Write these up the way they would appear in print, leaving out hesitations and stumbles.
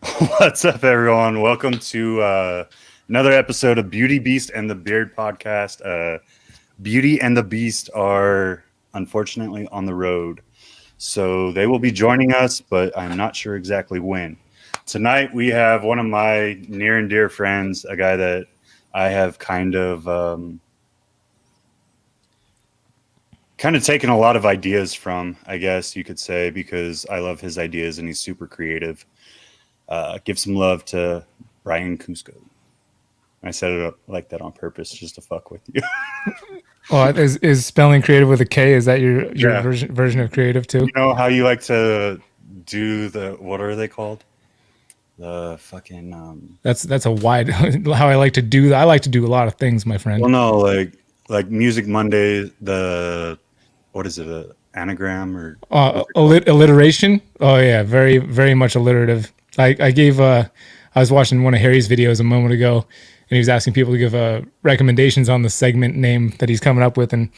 What's up, everyone? Welcome to another episode of Beauty Beast and the Beard podcast. Beauty and the Beast are unfortunately on the road, so they will be joining us, but I'm not sure exactly when. Tonight, we have one of my near and dear friends, a guy that I have kind of taken a lot of ideas from, I guess you could say, because I love his ideas and he's super creative. Give some love to Brian Kusko. I set it up like that on purpose just to fuck with you. Well, is spelling creative with a K? Is that your Yeah. version of creative too? You know how you like to do what are they called? The fucking That's a wide how I like to do that. I like to do a lot of things, my friend. well, no, like Music Monday. What is it? A anagram or Alliteration? Oh yeah, very very much alliterative. I was watching one of Harry's videos a moment ago, and he was asking people to give recommendations on the segment name that he's coming up with, and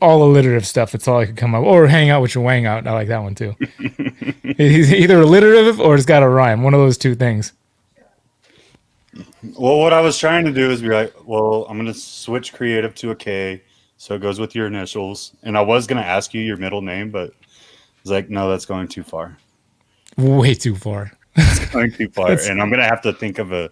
all alliterative stuff. That's all I could come up. Or hang out with your wang out. I like that one too. He's either alliterative or it's got a rhyme. One of those two things. Well, what I was trying to do is be like, well, I'm gonna switch creative to a K, so it goes with your initials. And I was gonna ask you your middle name, but it's like, no, that's going too far. Way too far. It's going too far, and I'm gonna have to think of a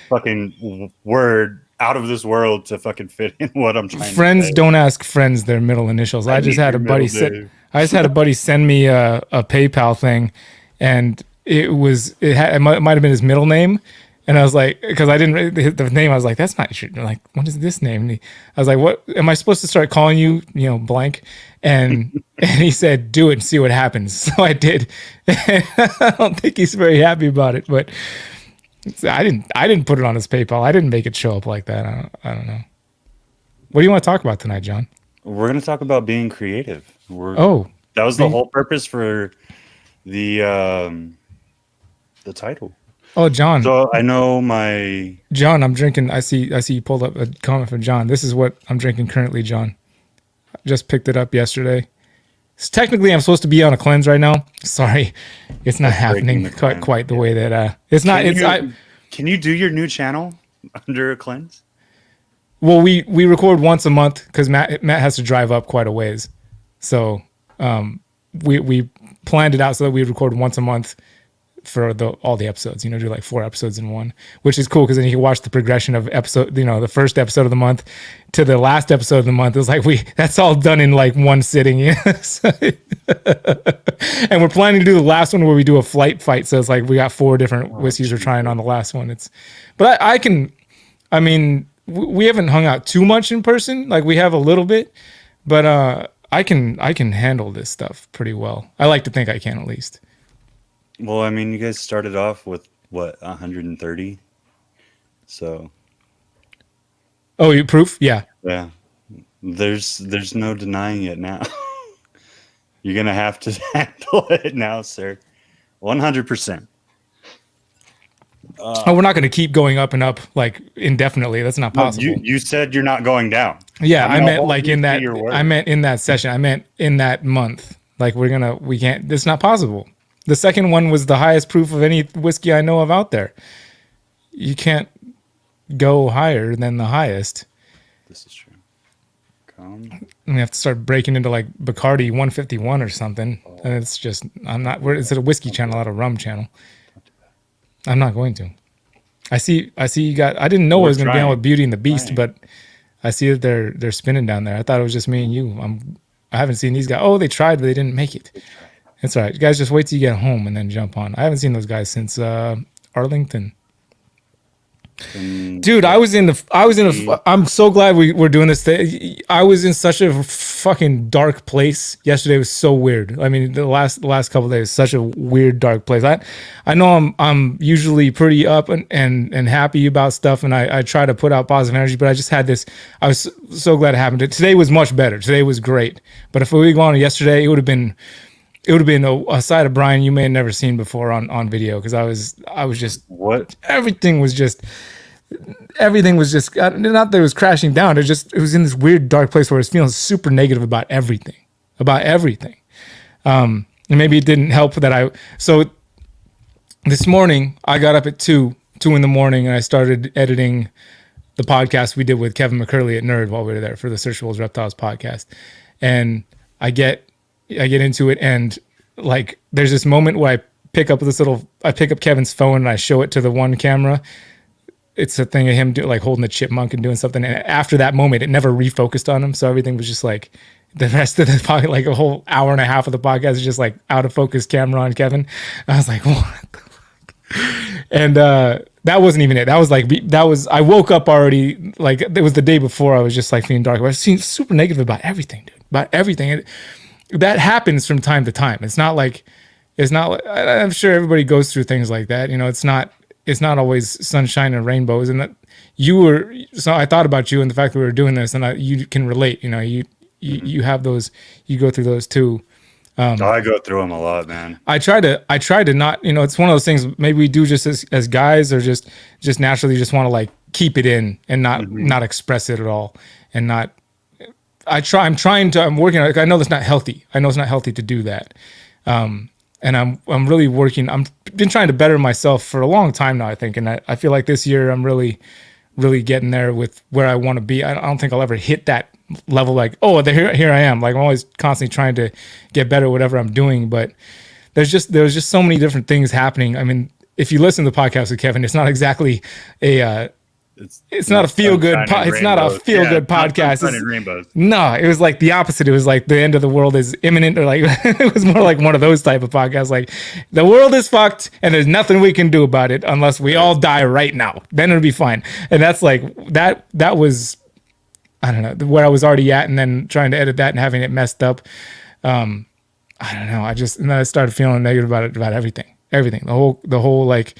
fucking word out of this world to fucking fit in what I'm trying. Friends to say. don't ask friends their middle initials. I just had a buddy send me a PayPal thing, and it might have been his middle name, and I was like, because I didn't the name, I was like, that's not your, like, what is this name? I was like, what am I supposed to start calling you? You know, blank. And he said, do it and see what happens. So I did. I don't think he's very happy about it, but I didn't put it on his PayPal. I didn't make it show up like that. I don't know. What do you want to talk about tonight, John? We're gonna talk about being creative. That was the whole purpose for the title. Oh, John. So I know John, I'm drinking. I see you pulled up a comment from John. This is what I'm drinking currently, John. I just picked it up yesterday. So technically, I'm supposed to be on a cleanse right now. Sorry, it's not happening quite the way that it's not. Can you do your new channel under a cleanse? Well, we record once a month because Matt has to drive up quite a ways, so we planned it out so that we record once a month for all the episodes, do like 4 episodes in one, which is cool because then you can watch the progression of episode, the first episode of the month to the last episode of the month. It's like that's all done in like one sitting. And we're planning to do the last one where we do a flight fight. So it's like we got 4 different whiskeys we're trying on the last one. But we haven't hung out too much in person. Like we have a little bit, but I can handle this stuff pretty well. I like to think I can, at least. Well, I mean, you guys started off with what, 130? So. Oh, you proof? Yeah. Yeah. There's no denying it now. You're gonna have to handle it now, sir. 100%. We're not going to keep going up and up like indefinitely. That's not possible. No, you said you're not going down. Yeah, I meant like in that. I meant in that session. I meant in that month. Like we can't. It's not possible. The second one was the highest proof of any whiskey I know of out there. You can't go higher than the highest. This is true. We have to start breaking into like Bacardi 151 or something. And it's just, it's a whiskey channel, not a rum channel. I'm not going to. I see you got, I didn't know I was going to be on with Beauty and the Beast, but I see that they're spinning down there. I thought it was just me and you. I haven't seen these guys. Oh, they tried, but they didn't make it. It's all right. You guys just wait till you get home and then jump on. I haven't seen those guys since Arlington. Dude, I'm so glad we're doing this thing. I was in such a fucking dark place yesterday. It was so weird. I mean, the last couple of days, such a weird dark place. I know I'm usually pretty up and happy about stuff, and I try to put out positive energy, but I just had this. I was so glad it happened. Today was much better. Today was great. But if we had gone yesterday, it would have been a side of Brian you may have never seen before on video, because I was just, what? Everything was just not that it was crashing down. It was in this weird dark place where I was feeling super negative about everything. And maybe it didn't help that this morning I got up at 2 in the morning, and I started editing the podcast we did with Kevin McCurley at Nerd while we were there for the Searchables Reptiles podcast. And I get into it, and like there's this moment where I pick up Kevin's phone and I show it to the one camera. It's a thing of him holding a chipmunk and doing something. And after that moment, it never refocused on him. So everything was just like the rest of the podcast, like a whole hour and a half of the podcast is just like out of focus camera on Kevin. I was like, what the fuck? And that wasn't even it. I woke up already, like it was the day before. I was just like feeling dark. I was super negative about everything, dude, about everything. And that happens from time to time. It's not like, I'm sure everybody goes through things like that. You know, it's not always sunshine and rainbows. And that so I thought about you and the fact that we were doing this, and you can relate. You know, you have those, you go through those too. I go through them a lot, man. I try to not, you know, it's one of those things maybe we do just as guys, or just naturally just want to like keep it in and not express it at all. And not, I'm working on it. I know that's not healthy. I know it's not healthy to do that. And I'm really working. I've been trying to better myself for a long time now, I think. And I feel like this year I'm really, really getting there with where I want to be. I don't think I'll ever hit that level like, oh, here I am. Like I'm always constantly trying to get better at whatever I'm doing. But there's just so many different things happening. I mean, if you listen to the podcast with Kevin, it's not exactly it's not a feel good. It's not a feel good podcast. No, it was like the opposite. It was like the end of the world is imminent, or like it was more like one of those type of podcasts. Like the world is fucked, and there's nothing we can do about it unless we all die right now. Then it'll be fine. And that's like that. That was, I don't know, where I was already at, and then trying to edit that and having it messed up. I don't know. And then I started feeling negative about everything. The whole like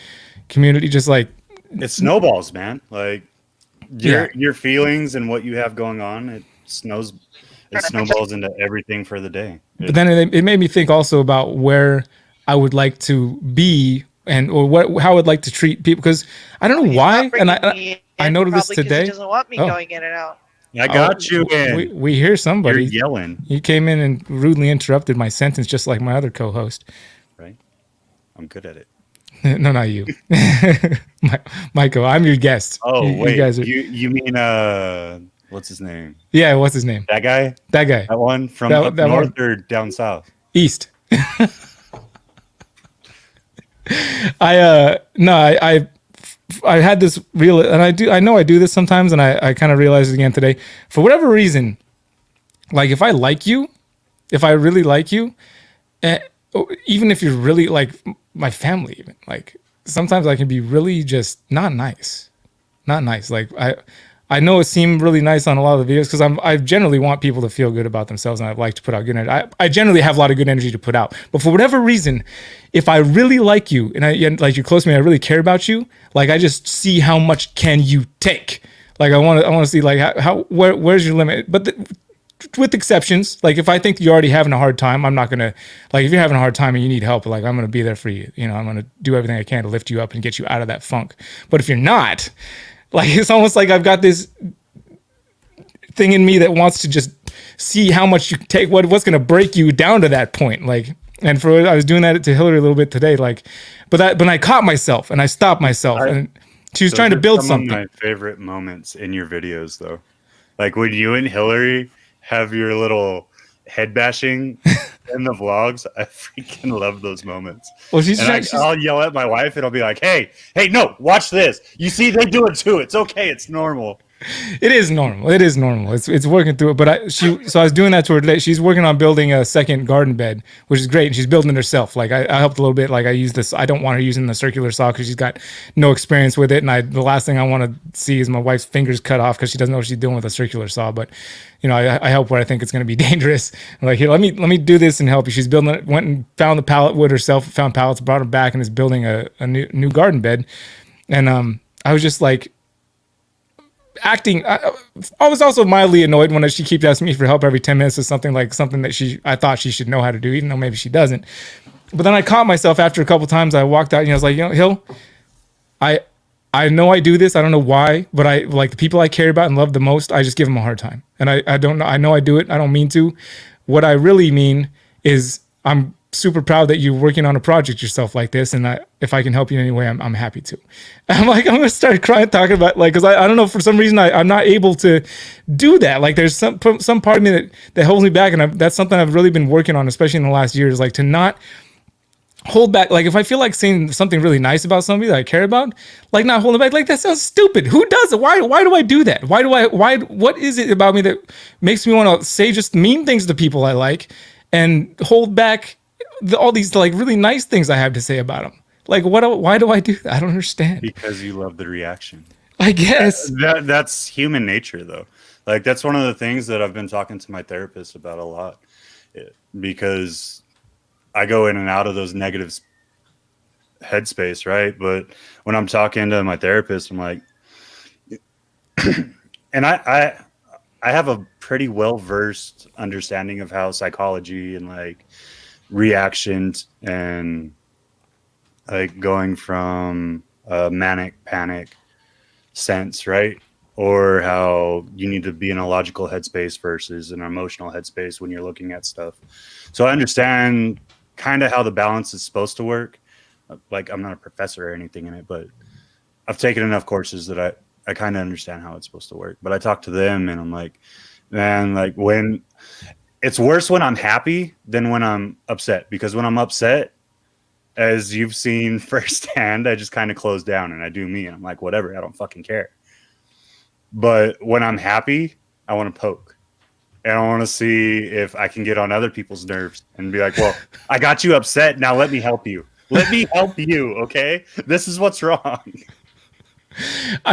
community, just like. It snowballs, man. Like your feelings and what you have going on, it snowballs into everything for the day. But then it made me think also about where I would like to be or how I would like to treat people, because I don't know why. And I noticed this today. He doesn't want me going in and out. I got you in. We hear somebody. You're yelling. He came in and rudely interrupted my sentence, just like my other co-host. Right. I'm good at it. No, not you. Michael, I'm your guest. Oh, wait. You guys are... you mean, what's his name? Yeah, what's his name? That guy? That one from up north or down south? East. I had this real, and I know I do this sometimes, and I kind of realized it again today. For whatever reason, like if I really like you, even if you're really like my family, even like sometimes I can be really just not nice. Like I know it seemed really nice on a lot of the videos because I generally want people to feel good about themselves, and I like to put out good energy. I generally have a lot of good energy to put out, but for whatever reason, if I really like you and like you're close to me, I really care about you. Like I just see how much can you take. Like I want to see like where's your limit, but. With exceptions, like if I think you're already having a hard time, I'm not gonna, like if you're having a hard time and you need help, like I'm gonna be there for you. You know, I'm gonna do everything I can to lift you up and get you out of that funk. But if you're not, like it's almost like I've got this thing in me that wants to just see how much you take, what's gonna break you down to that point. Like, and I was doing that to Hillary a little bit today, like, but I caught myself and I stopped myself, and she was trying to build something. Some of my favorite moments in your videos, though, like when you and Hillary have your little head bashing in the vlogs. I freaking love those moments. Well, I'll yell at my wife and I'll be like, hey, no, watch this. You see, they do it too. It's okay. It's normal. It is normal. It's working through it. But so I was doing that to her today. She's working on building a second garden bed, which is great. And she's building it herself. Like I helped a little bit. Like I use this. I don't want her using the circular saw because she's got no experience with it. And the last thing I want to see is my wife's fingers cut off because she doesn't know what she's doing with a circular saw. But you know, I help where I think it's going to be dangerous. I'm like, here, let me do this and help you. She's building it. Went and found the pallet wood herself. Found pallets, brought them back, and is building a new garden bed. And I was just like. Acting, I was also mildly annoyed when she keeps asking me for help every 10 minutes or something that I thought she should know how to do, even though maybe she doesn't. But then I caught myself after a couple times. I walked out and I was like, you know, Hill, I know I do this. I don't know why, but I like the people I care about and love the most. I just give them a hard time, and I don't know. I know I do it. I don't mean to. What I really mean is I'm super proud that you're working on a project yourself like this. And if I can help you in any way, I'm happy to. I'm like, I'm going to start crying talking about like, cause I don't know, for some reason I'm not able to do that. Like there's some part of me that holds me back. And that's something I've really been working on, especially in the last year, is like to not hold back. Like if I feel like saying something really nice about somebody that I care about, like not holding back, like that sounds stupid. Who does it? Why do I do that? What is it about me that makes me want to say just mean things to people I like and hold back all these like really nice things I have to say about them? Like why do I do that? I don't understand. Because you love the reaction. I guess. That's human nature though. Like that's one of the things that I've been talking to my therapist about a lot, because I go in and out of those negative headspace, right? But when I'm talking to my therapist, I'm like, and I have a pretty well-versed understanding of how psychology and like reactions and like going from a manic panic sense, right? Or how you need to be in a logical headspace versus an emotional headspace when you're looking at stuff. So I understand kind of how the balance is supposed to work. Like I'm not a professor or anything in it, but I've taken enough courses that I kind of understand how it's supposed to work. But I talk to them and I'm like, man, like when it's worse when I'm happy than when I'm upset, because when I'm upset, as you've seen firsthand, I just kind of close down and I do me and I'm like, whatever, I don't fucking care. But when I'm happy, I want to poke. And I want to see if I can get on other people's nerves and be like, well, I got you upset. Now let me help you. Let me help you. Okay. This is what's wrong.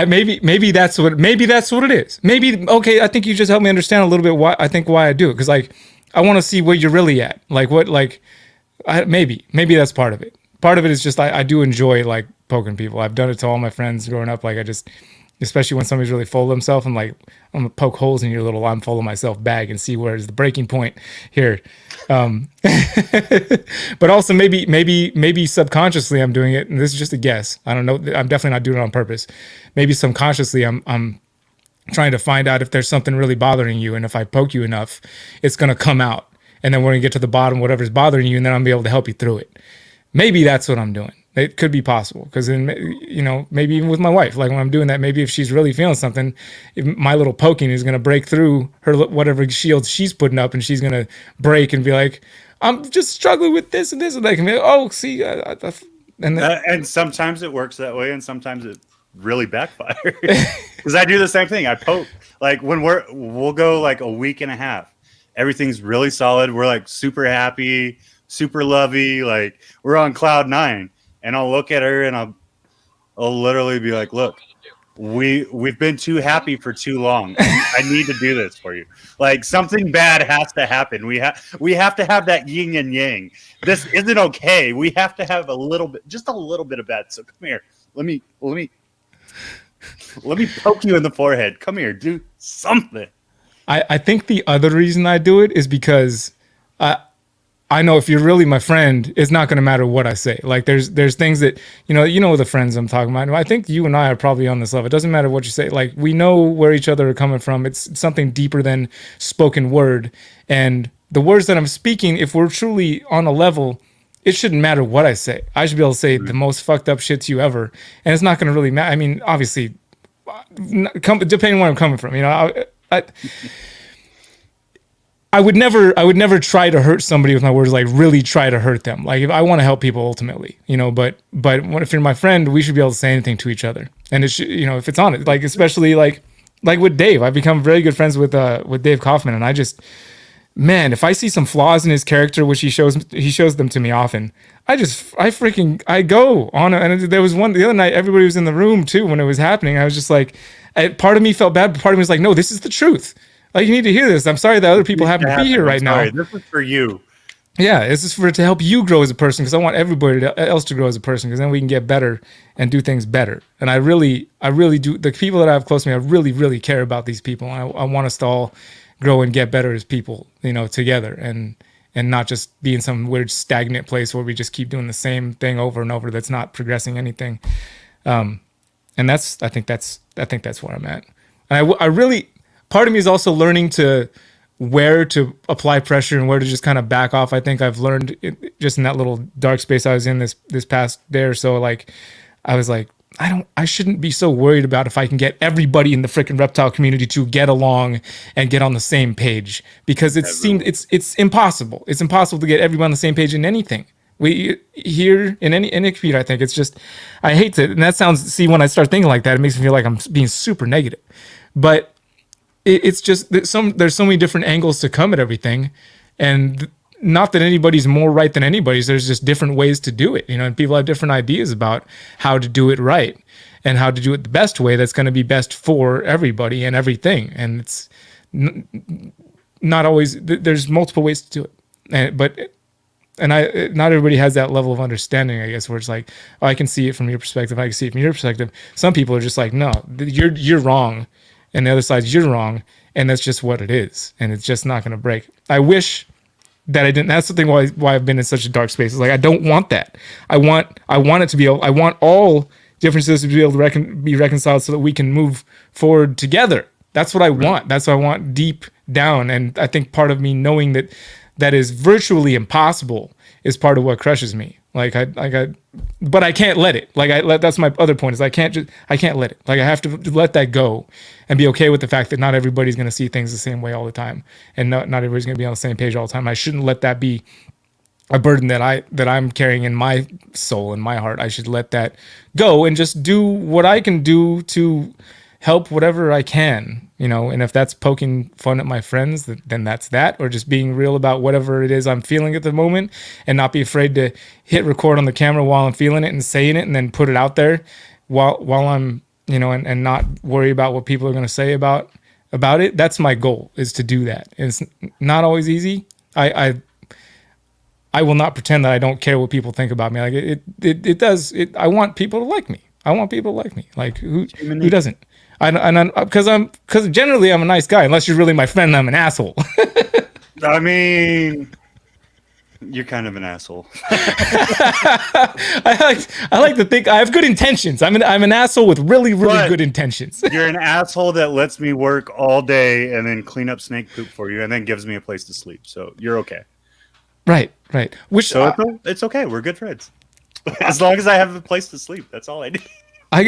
Maybe that's what it is. Maybe, okay. I think you just helped me understand a little bit why I do it. Cause like, I want to see where you're really at. Like maybe that's part of it. Part of it is just, I do enjoy like poking people. I've done it to all my friends growing up. Like especially when somebody's really full of themselves, I'm like, I'm gonna poke holes in your little I'm full of myself bag and see where is the breaking point here. But also maybe subconsciously I'm doing it, and this is just a guess. I don't know. I'm definitely not doing it on purpose. Maybe subconsciously I'm trying to find out if there's something really bothering you, and if I poke you enough, it's gonna come out, and then we're gonna get to the bottom of whatever's bothering you, and then I'll be able to help you through it. Maybe that's what I'm doing. It could be possible, because then, maybe even with my wife, like when I'm doing that, maybe if she's really feeling something, my little poking is going to break through her, whatever shield she's putting up, and she's going to break and be like, I'm just struggling with this and this. And they can be like, oh, see. And sometimes it works that way. And sometimes it really backfires, because I do the same thing. I poke, like when we'll go like a week and a half. Everything's really solid. We're like super happy, super lovey. Like we're on cloud 9. And I'll look at her and I'll literally be like, look, we've been too happy for too long. I need to do this for you. Like something bad has to happen. We have to have that yin and yang. This isn't okay. We have to have just a little bit of bad. So come here. Let me poke you in the forehead. Come here, do something. I think the other reason I do it is because I know if you're really my friend, it's not going to matter what I say. Like there's things that, you know the friends I'm talking about. I think you and I are probably on this level. It doesn't matter what you say. Like we know where each other are coming from. It's something deeper than spoken word. And the words that I'm speaking, if we're truly on a level, it shouldn't matter what I say. I should be able to say the most fucked up shit to you ever. And it's not going to really matter. I mean, obviously, depending on where I'm coming from, I would never try to hurt somebody with my words, like really try to hurt them. Like if I want to help people ultimately, but if you're my friend, we should be able to say anything to each other. And it should, if it's on it, like, especially like with Dave, I've become very good friends with Dave Kaufman. And I just, man, if I see some flaws in his character, which he shows them to me often, I go on. And there was one the other night, everybody was in the room too when it was happening. I was just like, part of me felt bad, but part of me was like, no, this is the truth. Like, you need to hear this. I'm sorry that other people happen to be here right now. This is for you. Yeah, this is to help you grow as a person, because I want everybody else to grow as a person, because then we can get better and do things better. And I really do. The people that I have close to me, I really, really care about these people. I want us to all grow and get better as people, together, and not just be in some weird stagnant place where we just keep doing the same thing over and over that's not progressing anything. And I think that's where I'm at. And I really. Part of me is also learning to where to apply pressure and where to just kind of back off. I think I've learned just in that little dark space I was in this past day or so. Like, I was like, I shouldn't be so worried about if I can get everybody in the freaking reptile community to get along and get on the same page, because it's impossible. It's impossible to get everyone on the same page in anything. We here in any community, I think it's just, I hate to, and that sounds, see, when I start thinking like that, it makes me feel like I'm being super negative, but it's just there's so many different angles to come at everything, and not that anybody's more right than anybody's. There's just different ways to do it, and people have different ideas about how to do it right and how to do it the best way that's going to be best for everybody and everything. And it's not always, there's multiple ways to do it, not everybody has that level of understanding, I guess, where it's like, oh, I can see it from your perspective, I can see it from your perspective. Some people are just like, no, you're wrong, and the other side's you're wrong, and that's just what it is, and it's just not going to break. I wish that I didn't. That's the thing why I've been in such a dark space. It's like, I don't want that. I want it to be able, I want all differences to be able to be reconciled so that we can move forward together. That's what I want. That's what I want deep down. And I think part of me knowing that is virtually impossible is part of what crushes me. But I can't let it. That's my other point, is I can't let it. Like, I have to let that go and be okay with the fact that not everybody's going to see things the same way all the time, and not everybody's going to be on the same page all the time. I shouldn't let that be a burden that I'm carrying in my soul and my heart. I should let that go and just do what I can do to help whatever I can, and if that's poking fun at my friends, then that's that, or just being real about whatever it is I'm feeling at the moment, and not be afraid to hit record on the camera while I'm feeling it and saying it, and then put it out there while I'm, and not worry about what people are going to say about it. That's my goal, is to do that. And it's not always easy. I will not pretend that I don't care what people think about me. Like, it does. I want people to like me. Like, who doesn't? Because generally I'm a nice guy, unless you're really my friend and I'm an asshole. I mean, you're kind of an asshole. I like to think I have good intentions. I'm an asshole with really good intentions. You're an asshole that lets me work all day and then clean up snake poop for you and then gives me a place to sleep. So you're okay. Right. It's okay. We're good friends. As long as I have a place to sleep, that's all I need. I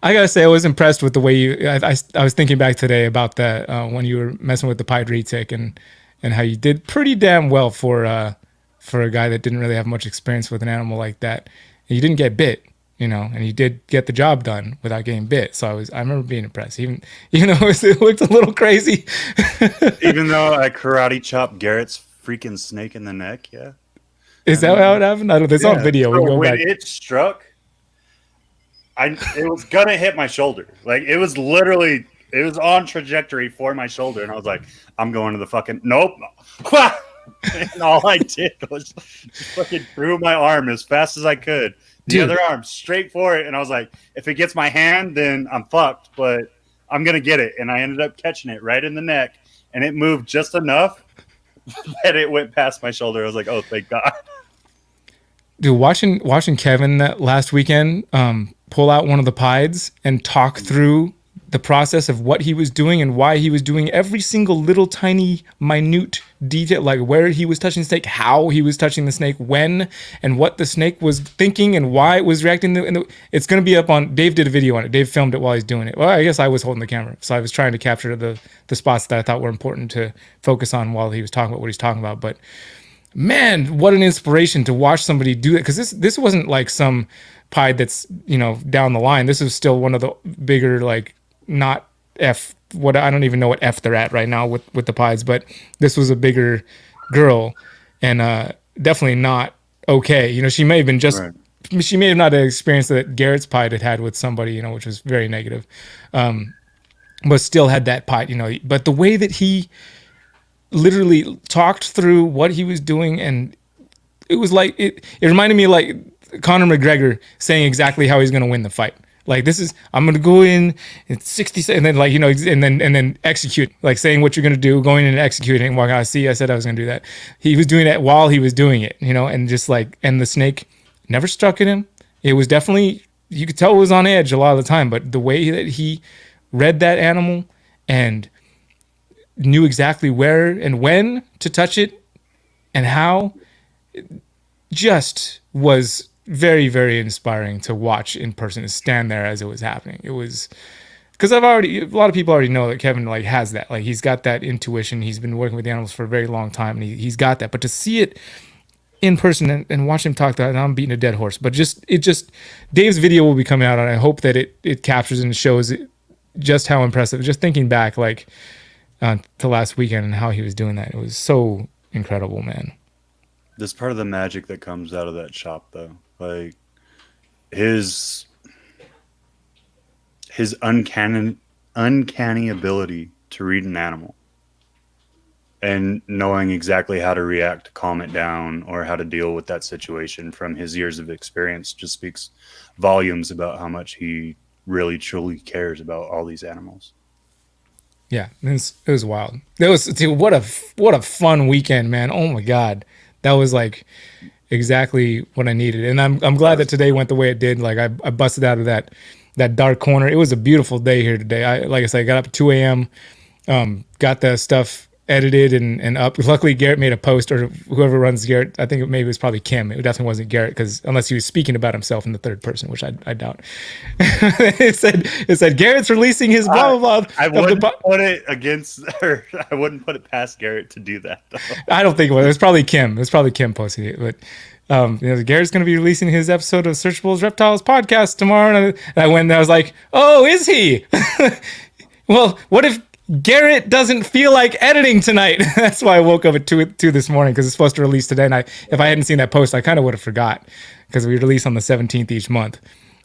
gotta say, I was impressed with the way I was thinking back today about that when you were messing with the pied retic, and how you did pretty damn well for a guy that didn't really have much experience with an animal like that. And you didn't get bit, and you did get the job done without getting bit. So I remember being impressed, even though it looked a little crazy. Even though I karate chopped Garrett's freaking snake in the neck, yeah. Is that how it happened? I don't. It's on video. So when it struck, it was gonna hit my shoulder. Like, it was on trajectory for my shoulder, and I was like, I'm going to the fucking nope. And all I did was just fucking threw my arm as fast as I could. The other arm straight for it, and I was like, if it gets my hand, then I'm fucked, but I'm gonna get it. And I ended up catching it right in the neck, and it moved just enough that it went past my shoulder. I was like, oh, thank God. Dude, watching Kevin that last weekend pull out one of the pieds and talk through the process of what he was doing and why he was doing every single little tiny minute detail, like where he was touching the snake, how he was touching the snake, when, and what the snake was thinking and why it was reacting. It's going to be up on, Dave did a video on it. Dave filmed it while he's doing it. Well, I guess I was holding the camera, so I was trying to capture the spots that I thought were important to focus on while he was talking about what he's talking about. But man, what an inspiration to watch somebody do that, because this wasn't like some pied that's down the line. This is still one of the bigger, like, not F, what, I don't even know what F they're at right now with the pieds, but this was a bigger girl, and definitely not okay. She may have been she may have not had experience that Garrett's pied had with somebody, which was very negative, but still had that pied, but the way that he literally talked through what he was doing, and it was like, it reminded me of like Conor McGregor saying exactly how he's going to win the fight. Like, I'm going to go in 60 and then, like, and then execute, like saying what you're going to do, going in and executing. Well, I said I was going to do that. He was doing that while he was doing it, and just like, and the snake never struck at him. It was definitely, you could tell it was on edge a lot of the time, but the way that he read that animal and knew exactly where and when to touch it and how. It just was very, very inspiring to watch in person, to stand there as it was happening. It was, because a lot of people already know that Kevin like has that, like he's got that intuition. He's been working with animals for a very long time, and he's got that. But to see it in person and watch him talk, that, and I'm beating a dead horse, but Dave's video will be coming out, and I hope that it captures and shows just how impressive. Just thinking back, like to last weekend and how he was doing that, it was so incredible, man. There's part of the magic that comes out of that shop, though. Like his uncanny ability to read an animal and knowing exactly how to react to calm it down or how to deal with that situation from his years of experience just speaks volumes about how much he really truly cares about all these animals. Yeah, it was wild. Dude, what a fun weekend, man. Oh my God. That was like exactly what I needed. And I'm glad that today went the way it did. Like I busted out of that dark corner. It was a beautiful day here today. Like I said, I got up at 2 a.m., got the stuff edited and up. Luckily, Garrett made a post, or whoever runs Garrett. I think maybe it was probably Kim. It definitely wasn't Garrett, because unless he was speaking about himself in the third person, which I doubt. it said Garrett's releasing his blah blah blah. I wouldn't put it against her. I wouldn't put it past Garrett to do that, though. I don't think it was. It was probably Kim. It was probably Kim posting it, but. Garrett's going to be releasing his episode of Searchables Reptiles podcast tomorrow. And I went and I was like, oh, is he? Well, what if Garrett doesn't feel like editing tonight? That's why I woke up at 2 this morning, because it's supposed to release today. And if I hadn't seen that post, I kind of would have forgot, because we release on the 17th each month.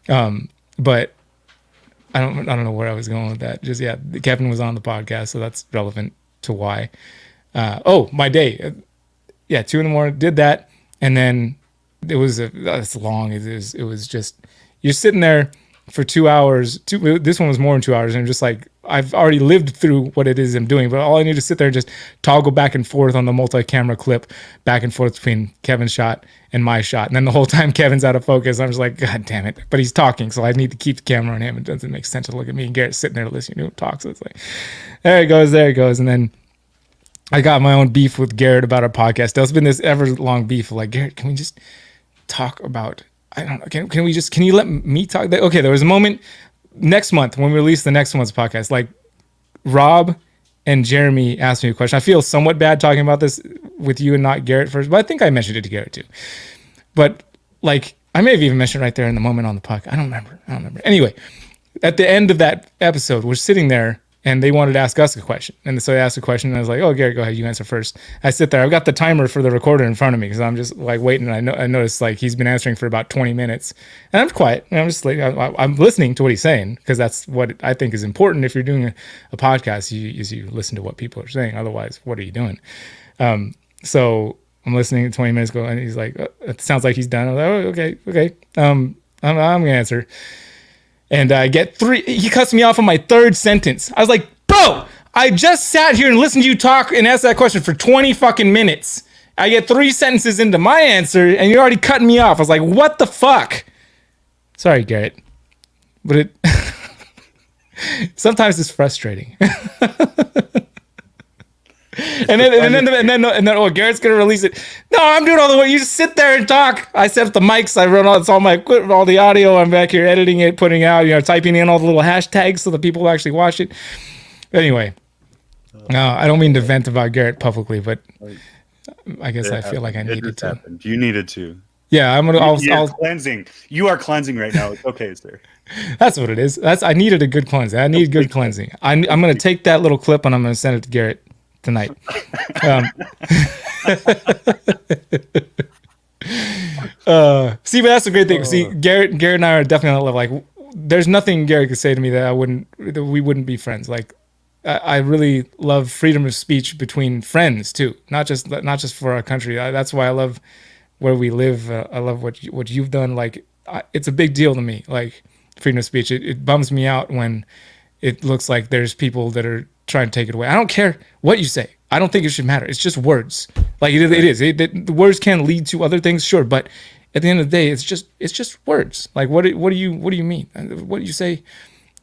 But I don't know where I was going with that. Just, yeah, Kevin was on the podcast, so that's relevant to why. My day. 2 in the morning, did that. And then it was it's long. It was just, you're sitting there for 2 hours. This one was more than 2 hours. And I'm just like, I've already lived through what it is I'm doing, but all I need to sit there and just toggle back and forth on the multi-camera clip, back and forth between Kevin's shot and my shot. And then the whole time Kevin's out of focus, I'm just like, God damn it. But he's talking, so I need to keep the camera on him. It doesn't make sense to look at me and Garrett sitting there listening to him talk. So it's like, there it goes. And then I got my own beef with Garrett about our podcast. There's been this ever-long beef of like, Garrett, can we just talk about, I don't know, can you let me talk? Okay, there was a moment next month when we release the next month's podcast, like Rob and Jeremy asked me a question. I feel somewhat bad talking about this with you and not Garrett first, but I think I mentioned it to Garrett too. But like, I may have even mentioned it right there in the moment on the podcast. I don't remember. Anyway, at the end of that episode, we're sitting there, and they wanted to ask us a question. And so they asked a question, and I was like, oh, Garrett, go ahead, you answer first. I sit there. I've got the timer for the recorder in front of me, because I'm just like waiting. And I noticed like he's been answering for about 20 minutes. And I'm quiet. And I'm just like, I'm listening to what he's saying, because that's what I think is important. If you're doing a podcast, you listen to what people are saying. Otherwise, what are you doing? So I'm listening, 20 minutes ago, and he's like, it sounds like he's done. I'm like, oh, okay. I'm going to answer. And I get 3. He cuts me off on my 3rd sentence. I was like, bro, I just sat here and listened to you talk and ask that question for 20 fucking minutes. I get 3 sentences into my answer, and you're already cutting me off. I was like, what the fuck? Sorry, Garrett. But it sometimes it's frustrating. And then oh, Garrett's gonna release it. No, I'm doing all the work. You just sit there and talk. I set up the mics. I run all my equipment, all the audio. I'm back here editing it, putting out, typing in all the little hashtags so that people will actually watch it. Anyway, I don't mean to vent about Garrett publicly, but I guess I feel like I needed to. Happened. You needed to. Yeah, I'll cleansing. You are cleansing right now. It's okay, sir. That's what it is. I needed a good cleansing. I need good cleansing. I'm gonna take that little clip and I'm gonna send it to Garrett tonight. See, but that's a great thing. See, Garrett and I are definitely on that level. Like, there's nothing Garrett could say to me that we wouldn't be friends. Like, I really love freedom of speech between friends too, not just for our country. That's why I love where we live. I love what you've done. Like, it's a big deal to me. Like, freedom of speech. It bums me out when it looks like there's people that are trying to take it away. I don't care what you say. I don't think it should matter. It's just words. Like, it is. The words can lead to other things, sure, but at the end of the day, it's just words. Like, what do you mean? What do you say?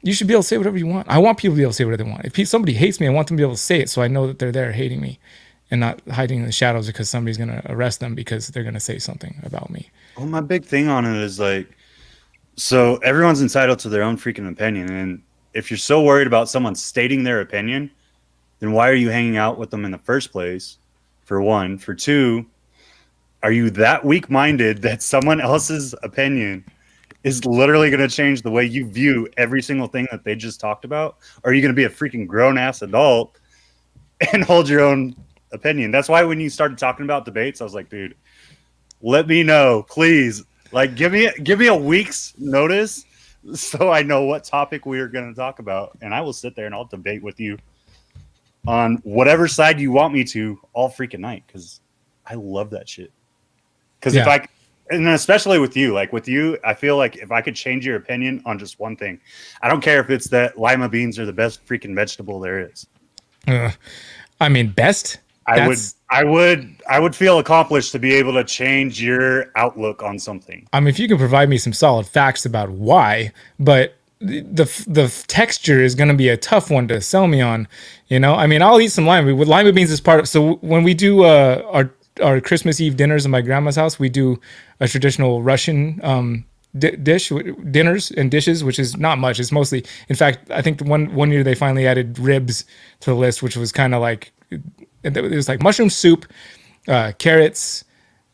You should be able to say whatever you want. I want people to be able to say whatever they want. If somebody hates me, I want them to be able to say it so I know that they're there hating me and not hiding in the shadows because somebody's going to arrest them because they're going to say something about me. Well, my big thing on it is like, so everyone's entitled to their own freaking opinion. And if you're so worried about someone stating their opinion, then why are you hanging out with them in the first place? For one. For two, are you that weak-minded that someone else's opinion is literally going to change the way you view every single thing that they just talked about? Or are you going to be a freaking grown-ass adult and hold your own opinion? That's why when you started talking about debates, I was like, dude, let me know, please. Like, give me a week's notice so I know what topic we are going to talk about, and I will sit there and I'll debate with you on whatever side you want me to all freaking night, because I love that shit. Because if I, and especially with you, like with you, I feel like if I could change your opinion on just one thing, I don't care if it's that lima beans are the best freaking vegetable there is. I mean, best. I would feel accomplished to be able to change your outlook on something. I mean, if you can provide me some solid facts about why, but the texture is going to be a tough one to sell me on. You know, I mean, I'll eat some lima. With lima beans is part of. So when we do our Christmas Eve dinners in my grandma's house, we do a traditional Russian dinners and dishes, which is not much. It's mostly, in fact, I think one year they finally added ribs to the list, which was kind of like. It was like mushroom soup, carrots,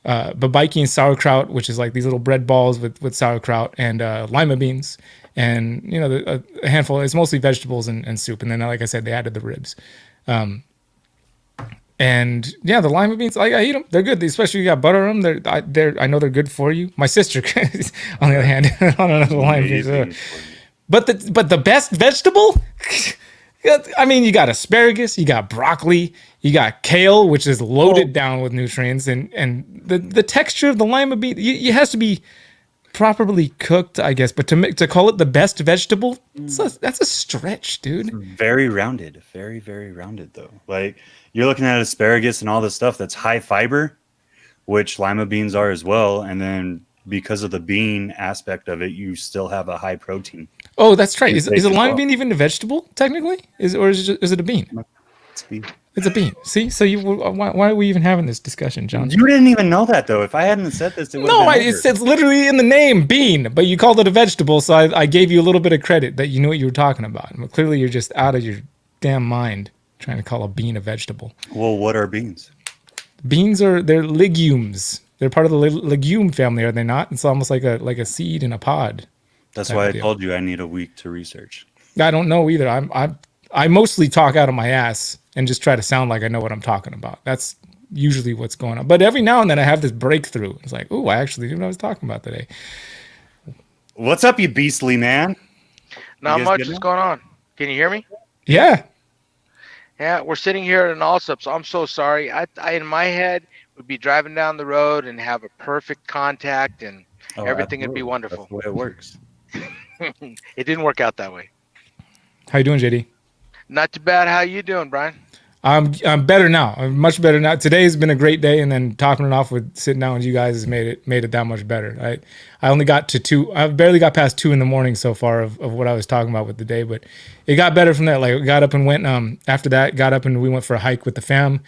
babaiki and sauerkraut, which is like these little bread balls with sauerkraut, and lima beans, and you know a handful. It's mostly vegetables and soup, and then like I said, they added the ribs, and yeah, the lima beans. I eat them; they're good. Especially you got butter on them. I know they're good for you. My sister, on the other hand, I don't know the lima beans. But the best vegetable. I mean, you got asparagus, you got broccoli, you got kale, which is loaded down with nutrients, and the texture of the lima bean, it has to be properly cooked, I guess. But to call it the best vegetable, that's a stretch, dude. It's very rounded, very, very rounded, though. Like, you're looking at asparagus and all this stuff that's high fiber, which lima beans are as well, and then because of the bean aspect of it, you still have a high protein. Oh, that's right. Is a lima bean even a vegetable technically? Is it a bean? It's a bean. It's a bean. See, so why are we even having this discussion, John? You didn't even know that though. If I hadn't said this, it would have been over. It's literally in the name, bean. But you called it a vegetable, so I gave you a little bit of credit that you knew what you were talking about. But clearly, you're just out of your damn mind trying to call a bean a vegetable. Well, what are beans? Beans they're legumes. They're part of the legume family, are they not? It's almost like a seed in a pod. That's why I told you I need a week to research. I don't know either. I mostly talk out of my ass and just try to sound like I know what I'm talking about. That's usually what's going on. But every now and then I have this breakthrough. It's like, oh, I actually knew what I was talking about today. What's up, you beastly man? Not much is going on. Can you hear me? Yeah. Yeah, we're sitting here at an Allsup, so I'm so sorry. I in my head would be driving down the road and have a perfect contact and everything would be wonderful. That's the way it works. It didn't work out that way. How you doing, JD? Not too bad. How you doing, Brian? I'm better now. I'm much better now. Today has been a great day, and then topping it off with sitting down with you guys has made it that much better. I only got to 2. I barely got past 2 in the morning so far of what I was talking about with the day, but it got better from that. Like, got up and went. After that, got up and we went for a hike with the fam,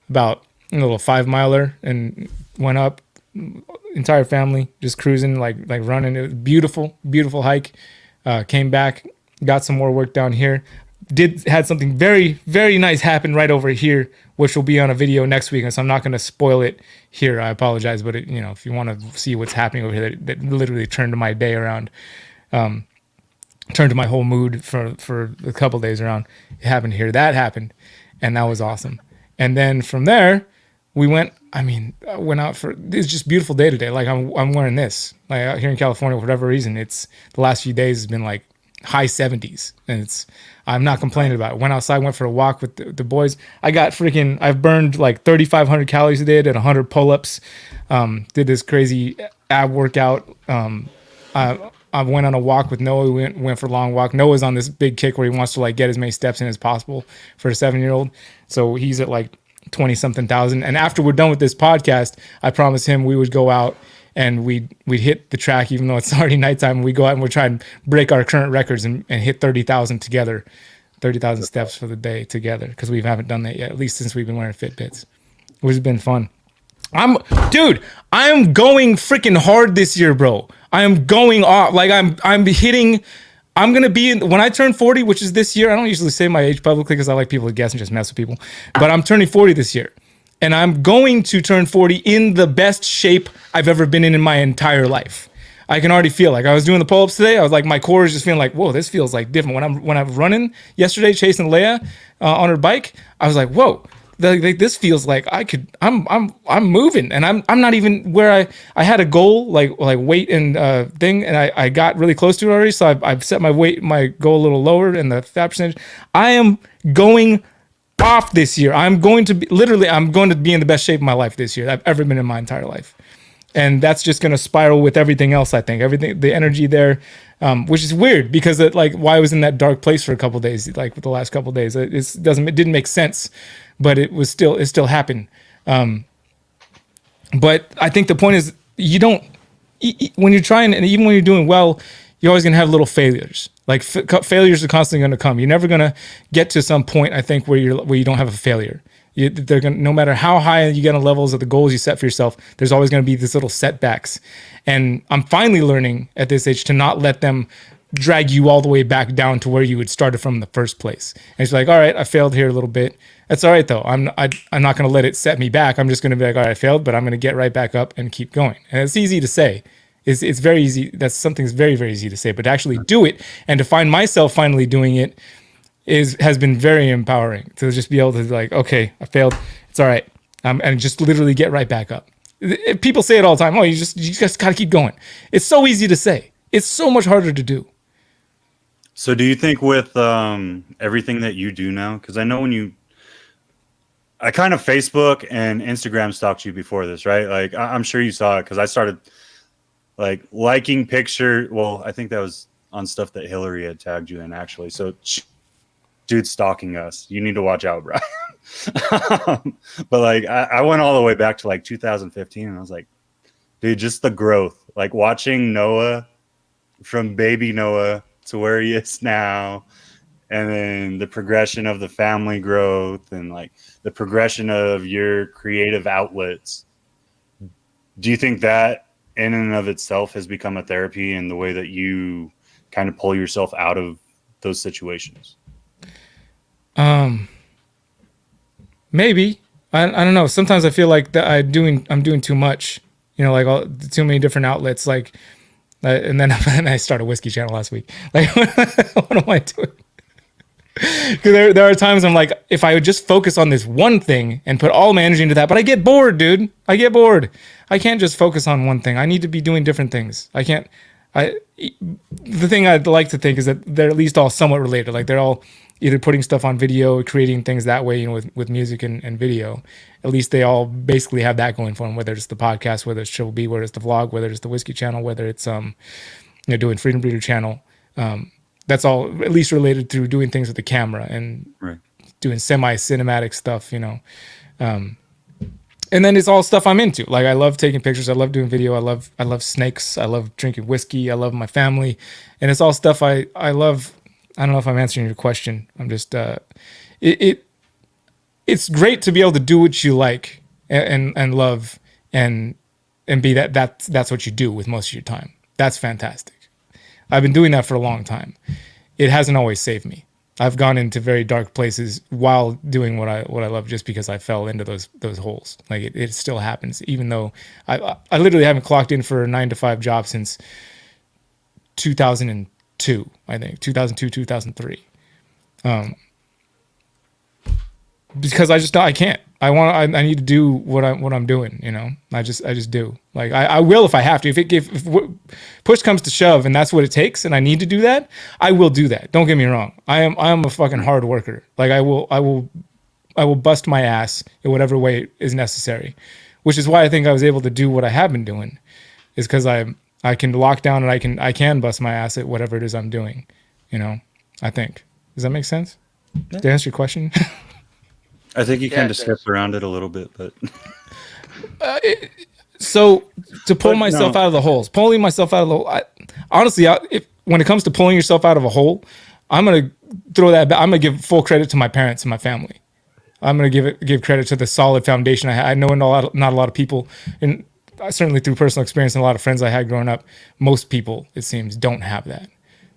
about a little 5-miler, and went up. Entire family just cruising, like running. It was beautiful hike. Came back, got some more work down here. Had something very, very nice happen right over here, which will be on a video next week. So I'm not going to spoil it here. I apologize, but if you want to see what's happening over here, that literally turned my day around, turned my whole mood for a couple days around. It happened here. That happened, and that was awesome. And then from there, we went. I went out for. It's just a beautiful day today. Like I'm wearing this. Like out here in California, for whatever reason, it's the last few days has been like high 70s, and I'm not complaining about it. Went outside, went for a walk with the boys. I've burned like 3,500 calories a day, did 100 pull-ups, did this crazy ab workout. I went on a walk with Noah. We went for a long walk. Noah's on this big kick where he wants to like get as many steps in as possible for a 7-year-old. So he's at like 20 something thousand. And after we're done with this podcast, I promised him we would go out and we'd hit the track even though it's already nighttime. We go out and we're trying to break our current records and hit 30,000 together, 30,000 steps for the day together, because we haven't done that yet, at least since we've been wearing Fitbits, which has been fun. I'm going freaking hard this year, bro. I am going off. Like I'm gonna be when I turn 40, which is this year. I don't usually say my age publicly because I like people to guess and just mess with people. But I'm turning 40 this year, and I'm going to turn 40 in the best shape I've ever been in my entire life. I can already feel like I was doing the pull-ups today. I was like, my core is just feeling like, whoa, this feels like different. When I'm running yesterday, chasing Leia on her bike, I was like, whoa. This feels like I'm moving, and I'm not even where I had a goal like weight and thing, and I got really close to it already. So I've set my goal a little lower and the fat percentage. I am going off this year. I'm going to be in the best shape of my life this year I've ever been in my entire life, and that's just going to spiral with everything else. I think everything, the energy there, which is weird because why I was in that dark place for a couple of days, like the last couple of days, it didn't make sense. But it still happened. But I think the point is when you're trying, and even when you're doing well, you're always going to have little failures. Like failures are constantly going to come. You're never going to get to some point, I think, where you don't have a failure. No matter how high you get on levels of the goals you set for yourself, there's always going to be these little setbacks. And I'm finally learning at this age to not let them drag you all the way back down to where you would started from in the first place. And it's like, all right, I failed here a little bit. That's all right though. I'm not going to let it set me back. I'm just going to be like, all right, I failed, but I'm going to get right back up and keep going. And it's easy to say. It's very easy. That's something's very, very easy to say, but to actually do it and to find myself finally doing it has been very empowering, to just be able to be like, okay, I failed. It's all right. And just literally get right back up. People say it all the time. Oh, you just got to keep going. It's so easy to say. It's so much harder to do. So do you think with everything that you do now, because I know I kind of Facebook and Instagram stalked you before this, right? Like I'm sure you saw it because I started like liking picture. Well, I think that was on stuff that Hillary had tagged you in actually. So dude's stalking us. You need to watch out, Brian. But like I went all the way back to like 2015 and I was like, dude, just the growth, like watching Noah from baby Noah to where he is now, and then the progression of the family growth and like the progression of your creative outlets. Do you think that in and of itself has become a therapy in the way that you kind of pull yourself out of those situations? Maybe. I don't know. Sometimes I feel like that I'm doing too much, like too many different outlets, like, and then I started a whiskey channel last week. Like, what am I doing? Because there are times I'm like, if I would just focus on this one thing and put all my energy into that, but I get bored, dude. I get bored. I can't just focus on one thing. I need to be doing different things. The thing I'd like to think is that they're at least all somewhat related. Like they're all either putting stuff on video, creating things that way, with music and video. At least they all basically have that going for them, whether it's the podcast, whether it's Triple B, whether it's the vlog, whether it's the whiskey channel, whether it's doing Freedom Breeder channel. That's all at least related to doing things with the camera and doing semi-cinematic stuff, and then it's all stuff I'm into. Like I love taking pictures. I love doing video. I love snakes. I love drinking whiskey. I love my family, and it's all stuff I love. I don't know if I'm answering your question. I'm just it's great to be able to do what you like and love and be that's what you do with most of your time. That's fantastic. I've been doing that for a long time. It hasn't always saved me. I've gone into very dark places while doing what I love, just because I fell into those holes. Like it still happens, even though I literally haven't clocked in for a 9-to-5 job since 2002. I think 2002, 2003. Because I can't. I need to do what I'm doing. I just do. Like I will if I have to. If push comes to shove and that's what it takes, and I need to do that, I will do that. Don't get me wrong. I am a fucking hard worker. Like I will bust my ass in whatever way is necessary, which is why I think I was able to do what I have been doing, is because I can lock down and I can bust my ass at whatever it is I'm doing. I think. Does that make sense? Yeah. Did I answer your question? I think you kind of stepped around it a little bit, but So to pull But myself no. out of the holes, pulling myself out of the hole. Honestly, when it comes to pulling yourself out of a hole, I'm gonna throw that. I'm gonna give full credit to my parents and my family. I'm gonna give credit to the solid foundation I had. I know not a lot of people, and certainly through personal experience and a lot of friends I had growing up, most people it seems don't have that.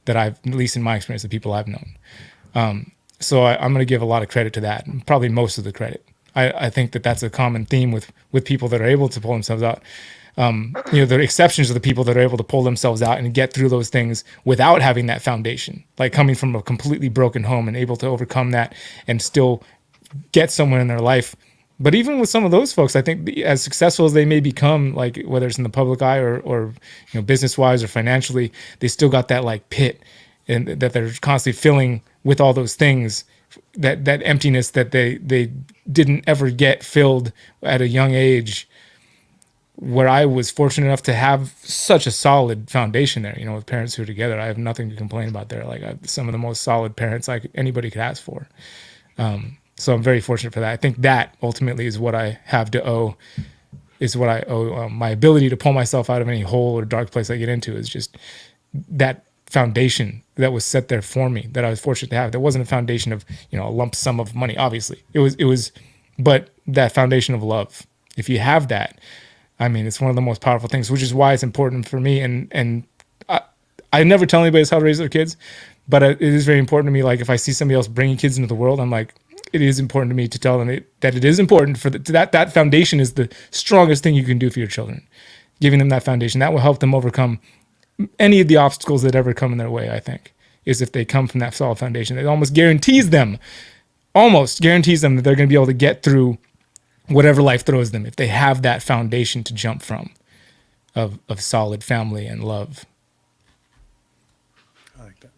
That I've, at least in my experience, the people I've known. So I'm going to give a lot of credit to that, and probably most of the credit. I think that that's a common theme with people that are able to pull themselves out. The exceptions are the people that are able to pull themselves out and get through those things without having that foundation, like coming from a completely broken home and able to overcome that and still get somewhere in their life. But even with some of those folks, I think as successful as they may become, like whether it's in the public eye or business wise or financially, they still got that like pit, and that they're constantly filling with all those things, that emptiness that they didn't ever get filled at a young age, where I was fortunate enough to have such a solid foundation there, with parents who are together. I have nothing to complain about there. Like, I have some of the most solid parents anybody could ask for. So I'm very fortunate for that. I think that ultimately is what I have to owe, is what I owe my ability to pull myself out of any hole or dark place I get into, is just that foundation that was set there for me, that I was fortunate to have. There wasn't a foundation of, a lump sum of money. Obviously it was, but that foundation of love, if you have that, I mean, it's one of the most powerful things, which is why it's important for me. And I never tell anybody how to raise their kids, but it is very important to me. Like, if I see somebody else bringing kids into the world, I'm like, it is important to me to tell them that it is important for that foundation is the strongest thing you can do for your children. Giving them that foundation, that will help them overcome any of the obstacles that ever come in their way. I think is if they come from that solid foundation, it almost guarantees them that they're going to be able to get through whatever life throws them if they have that foundation to jump from, of solid family and love. I like that.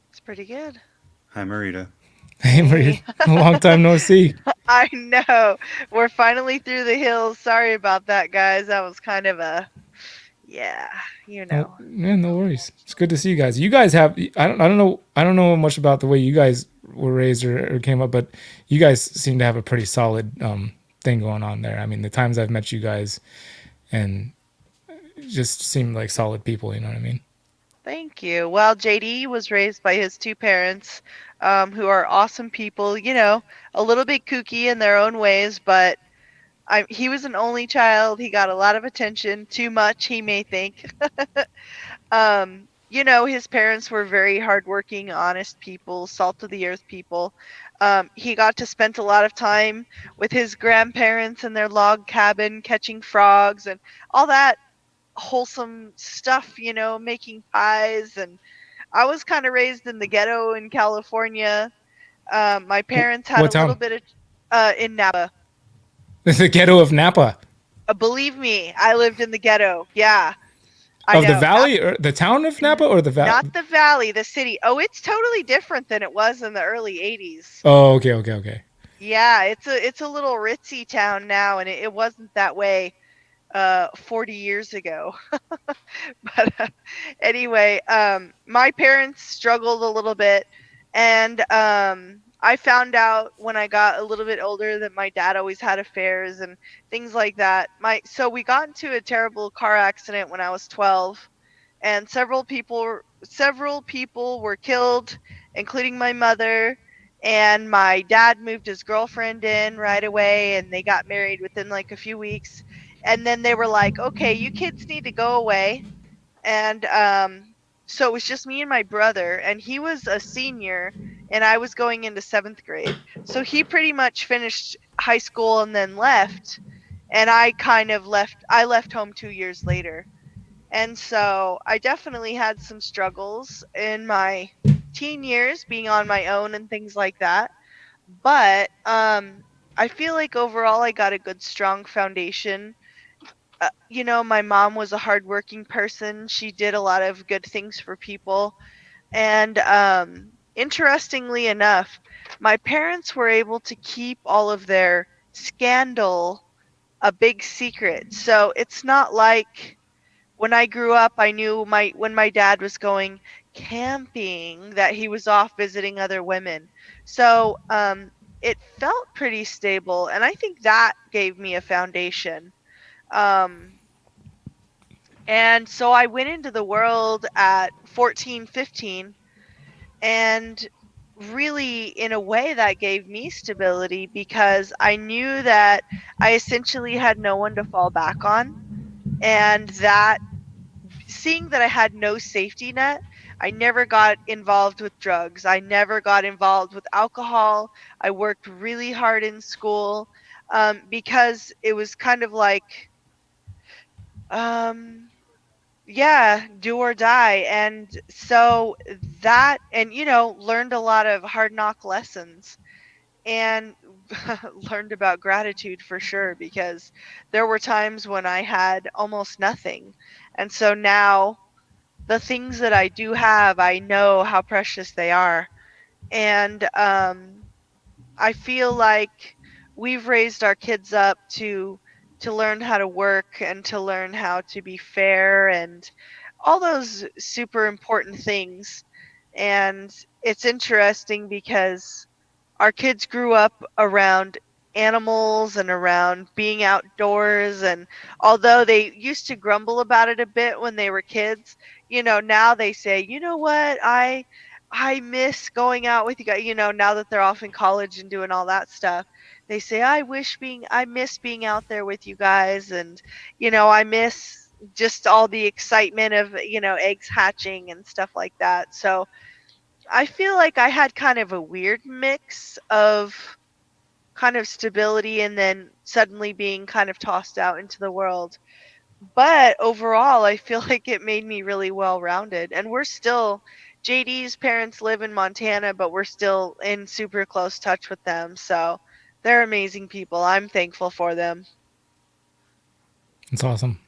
It's pretty good. Hi, Marita. Hey, Marie, a long time no see. I know. We're finally through the hills. Sorry about that, guys. That was kind of a, yeah, Oh, yeah, no worries. It's good to see you guys. You guys have, I don't know much about the way you guys were raised or came up, but you guys seem to have a pretty solid thing going on there. I mean, the times I've met you guys, and just seem like solid people. You know what I mean? Thank you. Well, JD was raised by his two parents, who are awesome people, a little bit kooky in their own ways, but he was an only child. He got a lot of attention, too much, he may think. His parents were very hardworking, honest people, salt of the earth people. He got to spend a lot of time with his grandparents in their log cabin, catching frogs and all that wholesome stuff, making pies. And I was kind of raised in the ghetto in California. My parents had What a little town? bit of in Napa. The ghetto of Napa. Believe me, I lived in the ghetto. Yeah, I Of the know. valley, or the town of Napa, or the valley? Not the valley, the city. Oh, it's totally different than it was in the early 80s. Oh, okay. Yeah, it's a little ritzy town now, and it wasn't that way 40 years ago. But anyway, my parents struggled a little bit, and I found out when I got a little bit older that my dad always had affairs and things like that. So we got into a terrible car accident when I was 12, and several people were killed, including my mother. And my dad moved his girlfriend in right away, and they got married within like a few weeks. And then they were like, okay, you kids need to go away. And so it was just me and my brother, and he was a senior and I was going into 7th grade. So he pretty much finished high school and then left, and I left home 2 years later. And so I definitely had some struggles in my teen years, being on my own and things like that. But I feel like overall I got a good, strong foundation. My mom was a hardworking person. She did a lot of good things for people. And interestingly enough, my parents were able to keep all of their scandal a big secret. So it's not like when I grew up, I knew when my dad was going camping that he was off visiting other women. So it felt pretty stable, and I think that gave me a foundation. And so I went into the world at 14, 15, and really, in a way, that gave me stability because I knew that I essentially had no one to fall back on. And that seeing that I had no safety net, I never got involved with drugs. I never got involved with alcohol. I worked really hard in school because it was kind of like, yeah, do or die. And so that, and learned a lot of hard knock lessons and learned about gratitude for sure, because there were times when I had almost nothing. And so now the things that I do have, I know how precious they are. And I feel like we've raised our kids up to learn how to work and to learn how to be fair and all those super important things. And it's interesting because our kids grew up around animals and around being outdoors, and although they used to grumble about it a bit when they were kids, now they say, you know what, I miss going out with you guys, now that they're off in college and doing all that stuff. They say, I miss being out there with you guys, and I miss just all the excitement of eggs hatching and stuff like that. So I feel like I had kind of a weird mix of kind of stability and then suddenly being kind of tossed out into the world. But overall, I feel like it made me really well-rounded. And we're still, JD's parents live in Montana, but we're still in super close touch with them. So they're amazing people. I'm thankful for them. It's awesome.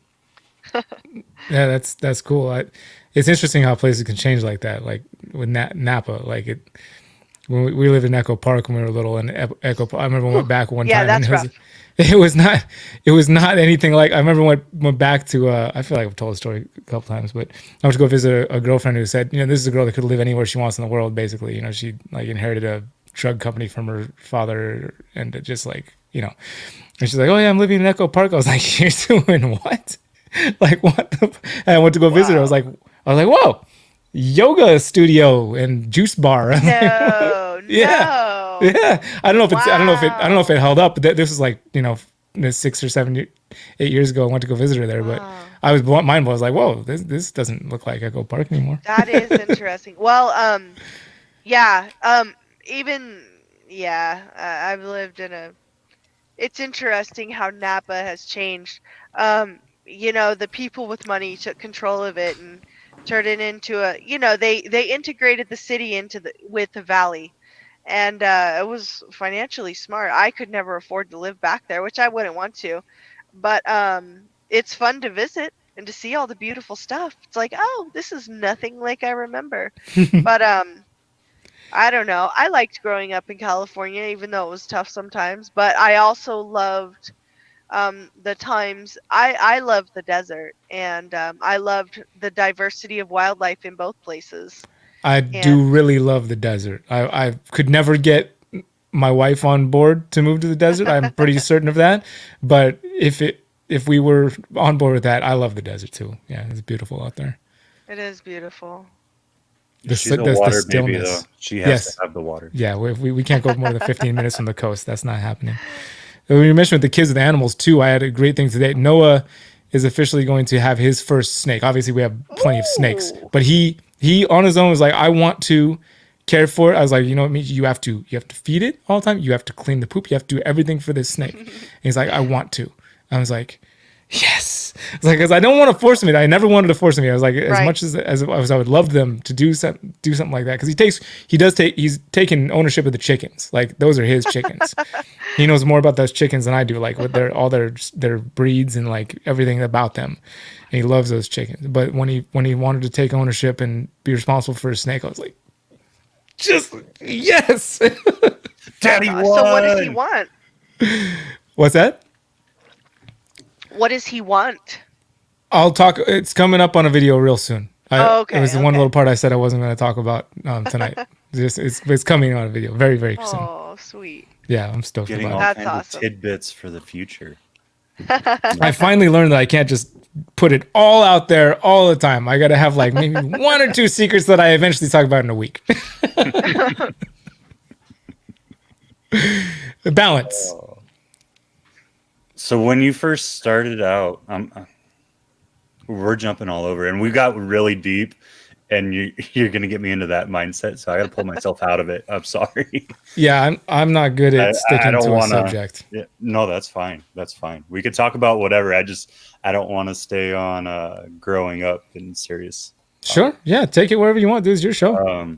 Yeah, that's cool. It's interesting how places can change like that. Like with Napa, like it. When we lived in Echo Park when we were little, and Echo Park, I remember we went back one Yeah, time. that's and rough. it was not anything like. I remember went back to. I feel like I've told the story a couple times, but I went to go visit a girlfriend who said, this is a girl that could live anywhere she wants in the world. Basically, she like inherited a drug company from her father, and it just like and she's like, oh yeah, I'm living in Echo Park. I was like, you're doing what? Like what? And I went to go visit her. I was like, whoa, yoga studio and juice bar. No, Yeah. no. Yeah. I don't know if it Wow. held up, but this was like, 6 or 7, 8 years ago. I went to go visit her there, but Wow. I was mind blown. I was like, whoa, this doesn't look like Echo Park anymore. That is interesting. Well, yeah, even, yeah, I've lived in it's interesting how Napa has changed. The people with money took control of it and turned it into they integrated the city with the valley. And it was financially smart. I could never afford to live back there, which I wouldn't want to. But it's fun to visit and to see all the beautiful stuff. It's like, oh, this is nothing like I remember. But I don't know. I liked growing up in California, even though it was tough sometimes. But I also loved the times. I loved the desert, and I loved the diversity of wildlife in both places. I And do really love the desert. I could never get my wife on board to move to the desert. I'm pretty certain of that. But if we were on board with that, I love the desert too. Yeah, it's beautiful out there. it is beautiful. She's a water baby, though. She has to have the water. Yeah, we can't go more than 15 minutes from the coast. That's not happening. When you mentioned with the kids with the animals too, I had a great thing today. Noah is officially going to have his first snake. Obviously, we have plenty of snakes, Ooh. but he on his own was like, I want to care for it. I was like, what it means? You have to feed it all the time. You have to clean the poop. You have to do everything for this snake. And he's like, I want to. I was like, yes. It's like, because I don't want to force him. I never wanted to force him. I was like, as Right. much as I would love them to do something like that, because he's taken ownership of the chickens. Like those are his chickens. He knows more about those chickens than I do, like with all their breeds and like everything about them. And he loves those chickens. But when he wanted to take ownership and be responsible for his snake, I was like, just yes. Daddy won. So what does he want? What's that? What does he want? I'll talk. It's coming up on a video real soon. Okay, It was the one okay. little part I said I wasn't going to talk about tonight. It's coming on a video very, very soon. Oh, sweet. Yeah, I'm stoked Getting about all it. That's kinds awesome. of tidbits for the future. I finally learned that I can't just put it all out there all the time. I got to have like maybe 1 or 2 secrets that I eventually talk about in a week. Balance. So when you first started out, we're jumping all over, and we got really deep, and you're gonna get me into that mindset, so I got to pull myself out of it. I'm sorry. Yeah, I'm not good at sticking to a subject. Yeah, no, that's fine. That's fine. We could talk about whatever. I don't want to stay on growing up and serious. Sure. Yeah, take it wherever you want. This is your show.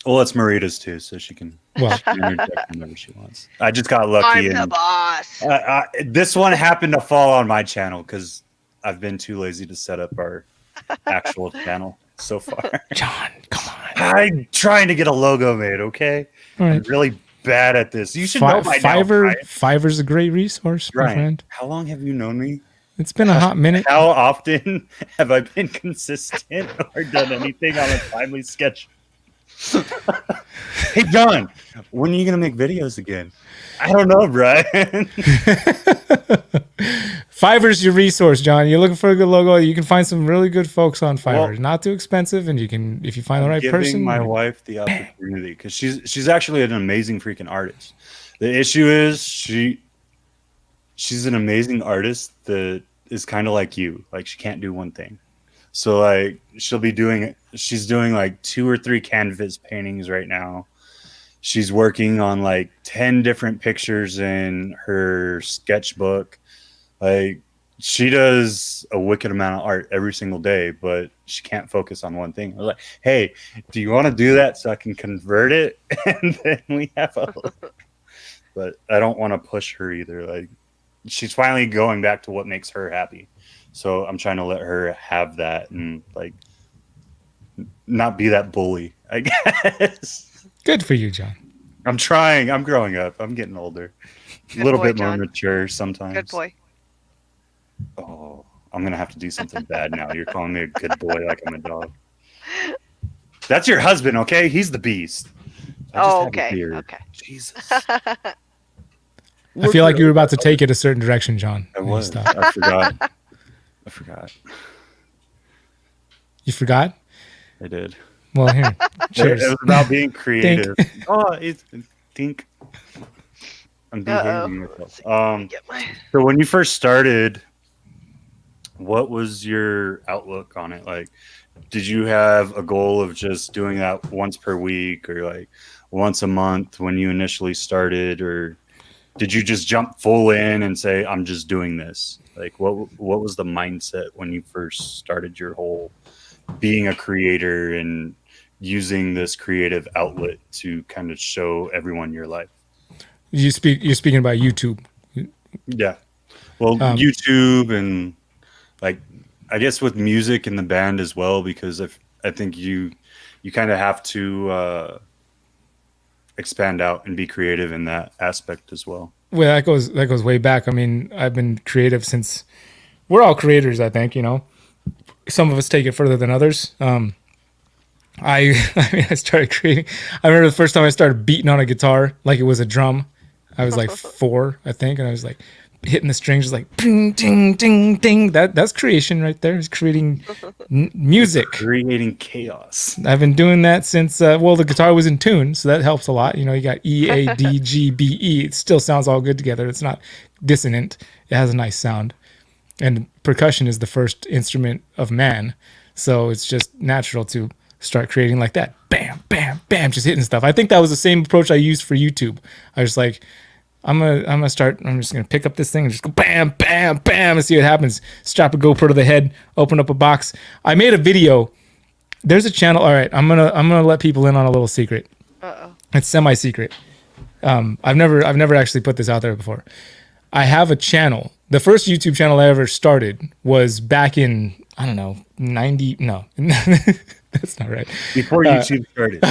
Well, it's Marita's too, so she can interject whenever she wants. I just got lucky. I'm the boss. This one happened to fall on my channel because I've been too lazy to set up our actual channel so far. John, come on. I'm trying to get a logo made, okay? All right. I'm really bad at this. You should know by Fiverr, now, Fiverr's a great resource, my friend. How long have you known me? It's been a hot minute. How often have I been consistent or done anything on a timely sketch? Hey, John, when are you going to make videos again? I don't know, Brian. Fiverr's your resource, John. You're looking for a good logo. You can find some really good folks on Fiverr. Well, not too expensive, and you can, if you find the right person. Giving my wife the opportunity because she's actually an amazing freaking artist. The issue is she's an amazing artist that is kind of like you. Like she can't do one thing. So like she's doing like 2 or 3 canvas paintings right now. She's working on like 10 different pictures in her sketchbook. Like she does a wicked amount of art every single day, but she can't focus on one thing. I was like, hey, do you want to do that so I can convert it? And then we have but I don't want to push her either. Like she's finally going back to what makes her happy. So I'm trying to let her have that and like not be that bully, I guess. Good for you, John. I'm trying. I'm growing up. I'm getting older. A little bit more mature sometimes. Good boy. Oh, I'm going to have to do something bad now. You're calling me a good boy like I'm a dog. That's your husband, okay? He's the beast. Okay. Okay. Jesus. I feel like you were about to take it a certain direction, John. I was. I forgot. You forgot? I did. Well, here. Cheers. It was about being creative. Think. I'm behaving myself. So when you first started, what was your outlook on it? Like, did you have a goal of just doing that once per week or like once a month when you initially started, or did you just jump full in and say, I'm just doing this? Like, what was the mindset when you first started your whole being a creator and using this creative outlet to kind of show everyone your life? You're speaking about YouTube. Yeah. Well, YouTube and like, I guess with music and the band as well, because I think you kind of have to expand out and be creative in that aspect as well. Well, that goes way back. I mean, I've been creative since we're all creators, I think, you know. Some of us take it further than others. I started creating. I remember the first time I started beating on a guitar like it was a drum. I was like 4, I think, and I was like hitting the strings just like ding ding ding ding. That's creation right there. It's creating music, creating chaos. I've been doing that since the guitar was in tune, so that helps a lot. You know, you got E, A, D, G, B, E. It still sounds all good together. It's not dissonant. It has a nice sound. And percussion is the first instrument of man, so it's just natural to start creating like that. Bam, bam, bam, just hitting stuff. I think that was the same approach I used for YouTube. I was like, I'm just gonna pick up this thing and just go bam, bam, bam, and see what happens. Strap a GoPro to the head, open up a box. I made a video. There's a channel. All right, I'm gonna let people in on a little secret. It's semi-secret. I've never actually put this out there before. I have a channel. The first YouTube channel I ever started was back in, I don't know, 90. No, that's not right. Before YouTube started.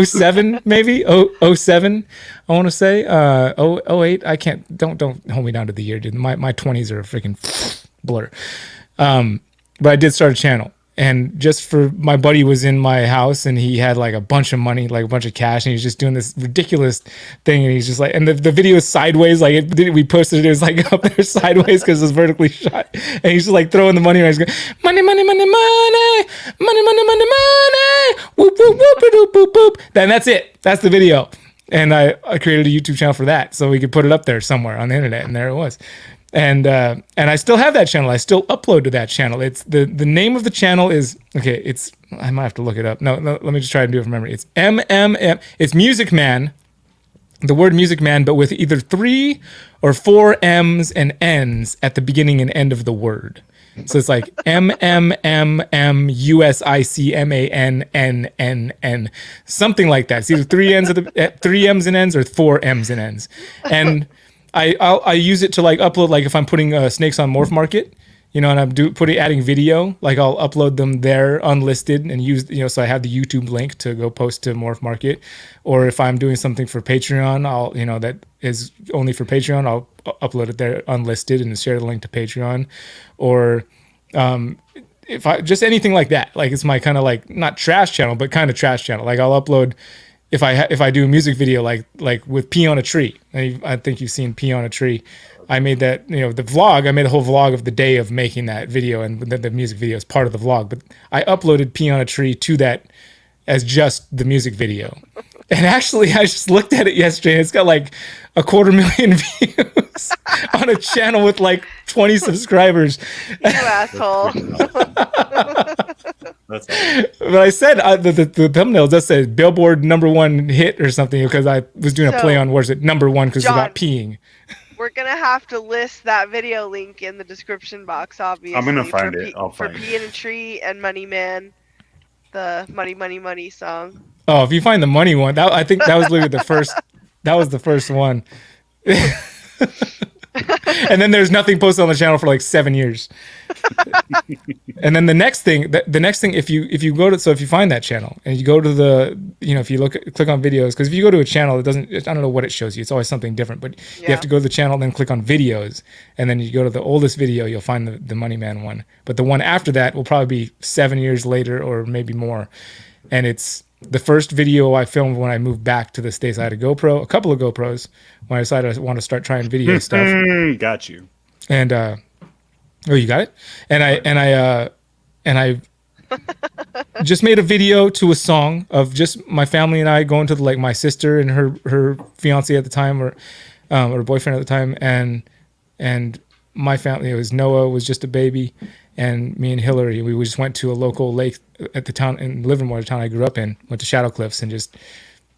07 maybe? 07, I want to say. 08. I can't, don't hold me down to the year, dude. My 20s are a freaking blur. But I did start a channel. And just for my buddy was in my house and he had like a bunch of money, like a bunch of cash, and he's just doing this ridiculous thing. And he's just like, and the video is sideways, like we posted it was like up there sideways because it was vertically shot. And he's just like throwing the money and he's going, money, money, money, money, money, money, money, money, whoop, whoop, whoop, whoop, whoop, whoop. Then that's it. That's the video. And I created a YouTube channel for that so we could put it up there somewhere on the internet. And there it was. And I still have that channel. I still upload to that channel. It's the name of the channel is okay. It's I might have to look it up. No, let me just try and do it from memory. It's MMM. It's Music Man. The word Music Man, but with either 3 or 4 M's and N's at the beginning and end of the word. So it's like MMMMUSICMANNNN, something like that. It's either 3 M's and N's or 4 M's and N's, and I use it to like upload, like if I'm putting snakes on Morph Market, and I'm adding video, like I'll upload them there unlisted and use, so I have the YouTube link to go post to Morph Market. Or if I'm doing something for Patreon, I'll, that is only for Patreon, I'll upload it there unlisted and share the link to Patreon. Or if I just anything like that, like it's my kind of like not trash channel, but kind of trash channel. Like I'll upload. If I do a music video like with Pee on a Tree, I think you've seen Pee on a Tree. I made that, the vlog. I made a whole vlog of the day of making that video, and the music video is part of the vlog. But I uploaded Pee on a Tree to that as just the music video. And actually, I just looked at it yesterday, and it's got like 250,000 views on a channel with like 20 subscribers. You asshole. That's But I said the thumbnail just said Billboard #1 hit or something because I was doing a play on words at #1 because it's about peeing. We're going to have to list that video link in the description box, obviously. I'm going to find it. I'll find it. For Pee in a Tree and Money Man, the Money, Money, Money song. Oh, if you find the money one, I think that was literally the first. That was the first one. And then there's nothing posted on the channel for like 7 years. And then the next thing, if you go to, so if you find that channel and you go to the, if you click on videos, because if you go to a channel, I don't know what it shows you. It's always something different, but you have to go to the channel, then click on videos, and then you go to the oldest video, you'll find the Money Man one. But the one after that will probably be 7 years later or maybe more. And it's the first video I filmed when I moved back to the States. I had a couple of GoPros when I decided I want to start trying video stuff. Got you. And oh, you got it? And I just made a video to a song of just my family and I going to my sister and her fiance at the time, or boyfriend at the time, and my family. It was Noah was just a baby, and me and Hillary. We just went to a local lake at the town in Livermore, the town I grew up in. Went to Shadow Cliffs and just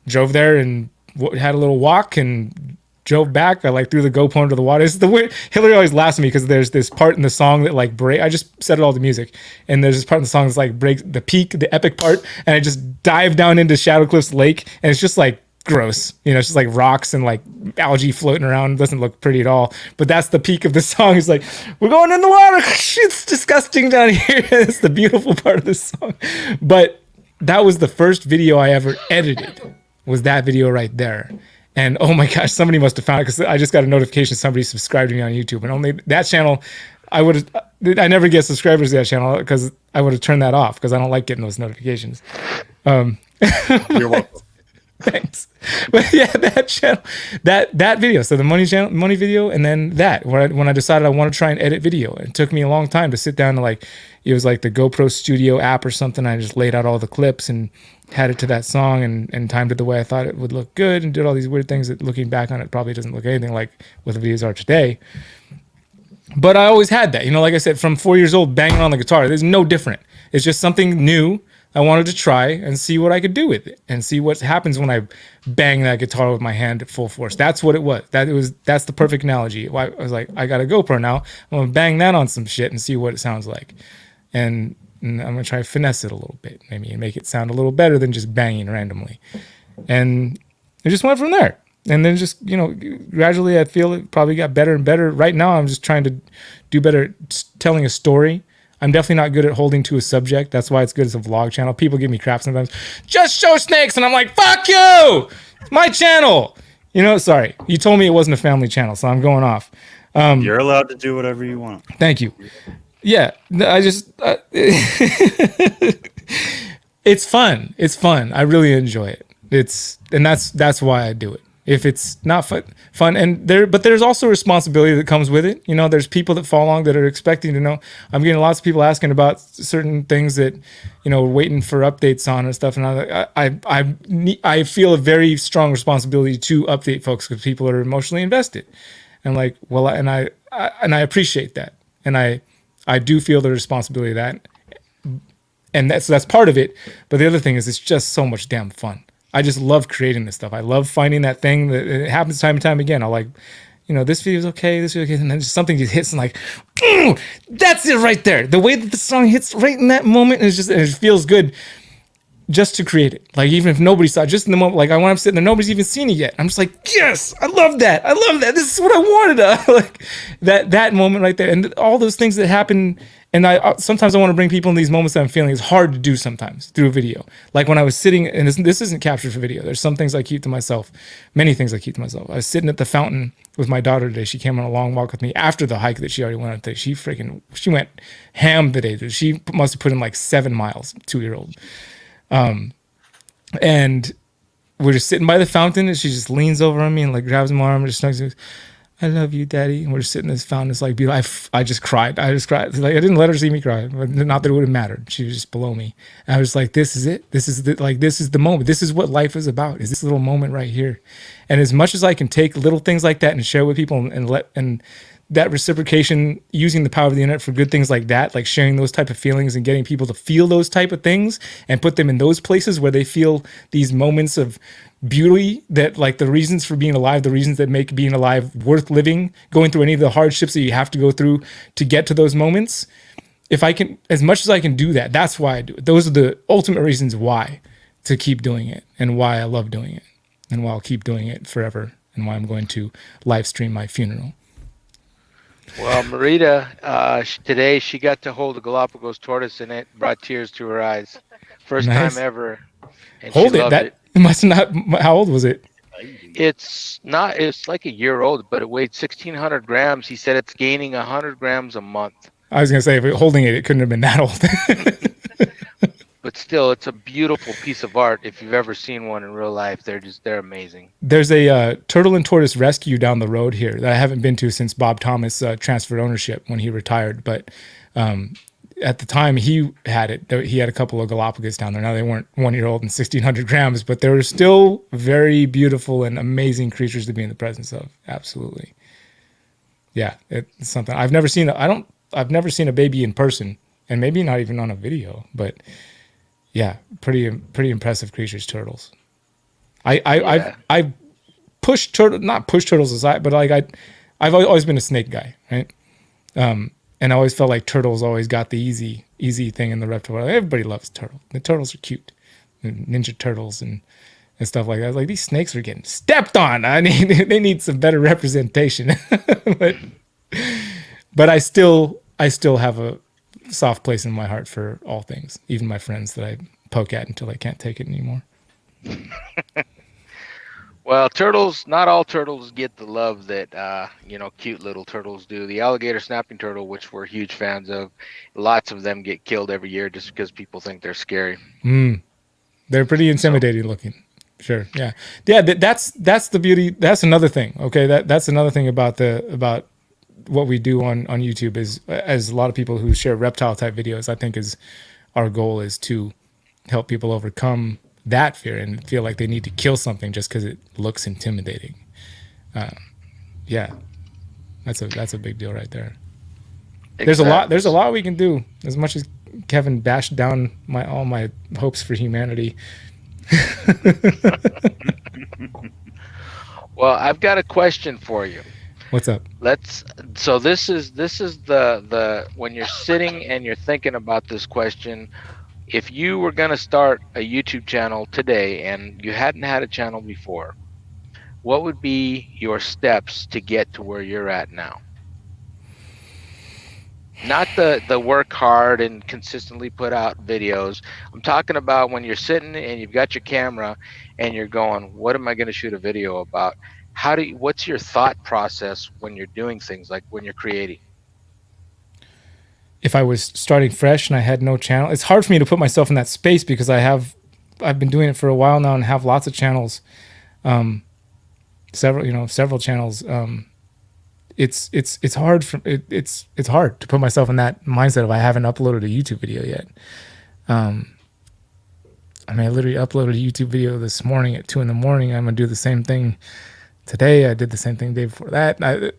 drove there and had a little walk and drove back. I threw the GoPro into the water. It's the weird. Hillary always laughs at me because there's this part in the song that I just set it all to music, and there's this part in the song that's like breaks the peak, the epic part, and I just dive down into Shadow Cliffs Lake, and it's just like gross. It's just like rocks and like algae floating around. It doesn't look pretty at all. But that's the peak of the song. It's like, we're going in the water. It's disgusting down here. It's the beautiful part of the song. But that was the first video I ever edited. Was that video right there? And oh my gosh, somebody must have found it because I just got a notification somebody subscribed to me on YouTube, and only that channel. I never get subscribers to that channel because I would have turned that off because I don't like getting those notifications. You're welcome. Thanks. But yeah, that channel, that video. So the money video, and then that when I decided I want to try and edit video, it took me a long time to sit down to it was like the GoPro Studio app or something. I just laid out all the clips and had it to that song and timed it the way I thought it would look good, and did all these weird things that looking back on it probably doesn't look anything like what the videos are today. But I always had that, like I said, from 4 years old, banging on the guitar. There's no different. It's just something new. I wanted to try and see what I could do with it and see what happens when I bang that guitar with my hand at full force. That's what it was. That's the perfect analogy. I was like, I got a GoPro now. I'm gonna bang that on some shit and see what it sounds like. And I'm gonna try to finesse it a little bit, maybe, and make it sound a little better than just banging randomly. And it just went from there. And then just, gradually I feel it probably got better and better. Right now I'm just trying to do better telling a story. I'm definitely not good at holding to a subject. That's why it's good as a vlog channel. People give me crap sometimes. Just show snakes. And I'm like, fuck you. It's my channel. Sorry. You told me it wasn't a family channel, so I'm going off. You're allowed to do whatever you want. Thank you. Yeah, I just it's fun. It's fun. I really enjoy it. That's why I do it. If it's not fun, and there's also responsibility that comes with it. You know, there's people that follow along that are expecting to know. I'm getting lots of people asking about certain things that, you know, waiting for updates on and stuff. And I feel a very strong responsibility to update folks because people are emotionally invested. And like, well, and I appreciate that, and I do feel the responsibility of that, and that's part of it. But the other thing is, it's just so much damn fun. I just love creating this stuff. I love finding that thing that it happens time and time again. I'll like, you know, this video's okay, this video okay, and then just something just hits and like, that's it right there. The way that the song hits right in that moment is just, it feels good just to create it. Like, even if nobody saw it, just in the moment, like when I'm sitting there, nobody's even seen it yet. I'm just like, yes, I love that. I love that. This is what I wanted. Like that moment right there. And all those things that happen. And sometimes I want to bring people in these moments that I'm feeling. It's hard to do sometimes through a video. Like when I was sitting, and this isn't captured for video. There's some things I keep to myself. Many things I keep to myself. I was sitting at the fountain with my daughter today. She came on a long walk with me after the hike that she already went on today. She went ham today. She must have put in like 7 miles, 2-year-old. And we're just sitting by the fountain, and she just leans over on me and like grabs my arm and just snugs me. I love you, Daddy. And we're just sitting in this fountain. It's like beautiful. I just cried. Like, I didn't let her see me cry. Not that it would have mattered. She was just below me. And I was like, this is it. This is the moment. This is what life is about. Is this little moment right here? And as much as I can take little things like that and share with people and that reciprocation, using the power of the internet for good things like that, like sharing those type of feelings and getting people to feel those type of things and put them in those places where they feel these moments of beauty, that like the reasons for being alive, the reasons that make being alive worth living, going through any of the hardships that you have to go through to get to those moments. If I can, as much as I can do that, that's why I do it. Those are the ultimate reasons why to keep doing it, and why I love doing it, and why I'll keep doing it forever, and why I'm going to live stream my funeral. Well, Marita, today she got to hold a Galapagos tortoise, and it brought tears to her eyes. First Nice. time ever. And Hold she it. loved That it. must not. How old was it? It's like a year old, but it weighed 1,600 grams. He said it's gaining 100 grams a month. I was gonna say, if holding it, it couldn't have been that old. But still, it's a beautiful piece of art. If you've ever seen one in real life, they're amazing. There's a turtle and tortoise rescue down the road here that I haven't been to since Bob Thomas transferred ownership when he retired. But at the time he had it, he had a couple of Galapagos down there. Now they weren't 1-year-old and 1,600 grams, but they were still very beautiful and amazing creatures to be in the presence of. Absolutely. Yeah, it's something I've never seen. I've never seen a baby in person, and maybe not even on a video, but yeah, pretty impressive creatures, turtles. I pushed not push turtles aside, but like I've always been a snake guy, right? And I always felt like turtles always got the easy thing in the reptile world. Everybody loves turtles. The turtles are cute, Ninja Turtles and stuff like that. I was like, these snakes are getting stepped on. They need some better representation. but I still have a soft place in my heart for all things, even my friends that I poke at until I can't take it anymore. Well, turtles, not all turtles get the love that, cute little turtles do. The alligator snapping turtle, which we're huge fans of, lots of them get killed every year just because people think they're scary. They're pretty intimidating looking. Sure. Yeah. Yeah. That's the beauty. That's another thing. Okay. That's another thing about what we do on YouTube is, as a lot of people who share reptile type videos, I think our goal is to help people overcome that fear and feel like they need to kill something just because it looks intimidating. Yeah, that's a big deal right there. Exactly. There's a lot we can do. As much as Kevin bashed down all my hopes for humanity. Well, I've got a question for you. What's up? So this is the when you're sitting and you're thinking about this question, if you were going to start a YouTube channel today and you hadn't had a channel before, what would be your steps to get to where you're at now? Not the work hard and consistently put out videos. I'm talking about when you're sitting and you've got your camera and you're going, what am I going to shoot a video about? What's your thought process when you're doing things, like when you're creating? if I was starting fresh and I had no channel, it's hard for me to put myself in that space because I've been doing it for a while now and have lots of channels, several channels. It's hard it's hard to put myself in that mindset if I haven't uploaded a YouTube video yet. I literally uploaded a YouTube video this morning at 2 a.m. I'm gonna do the same thing today. I did the same thing the day before that.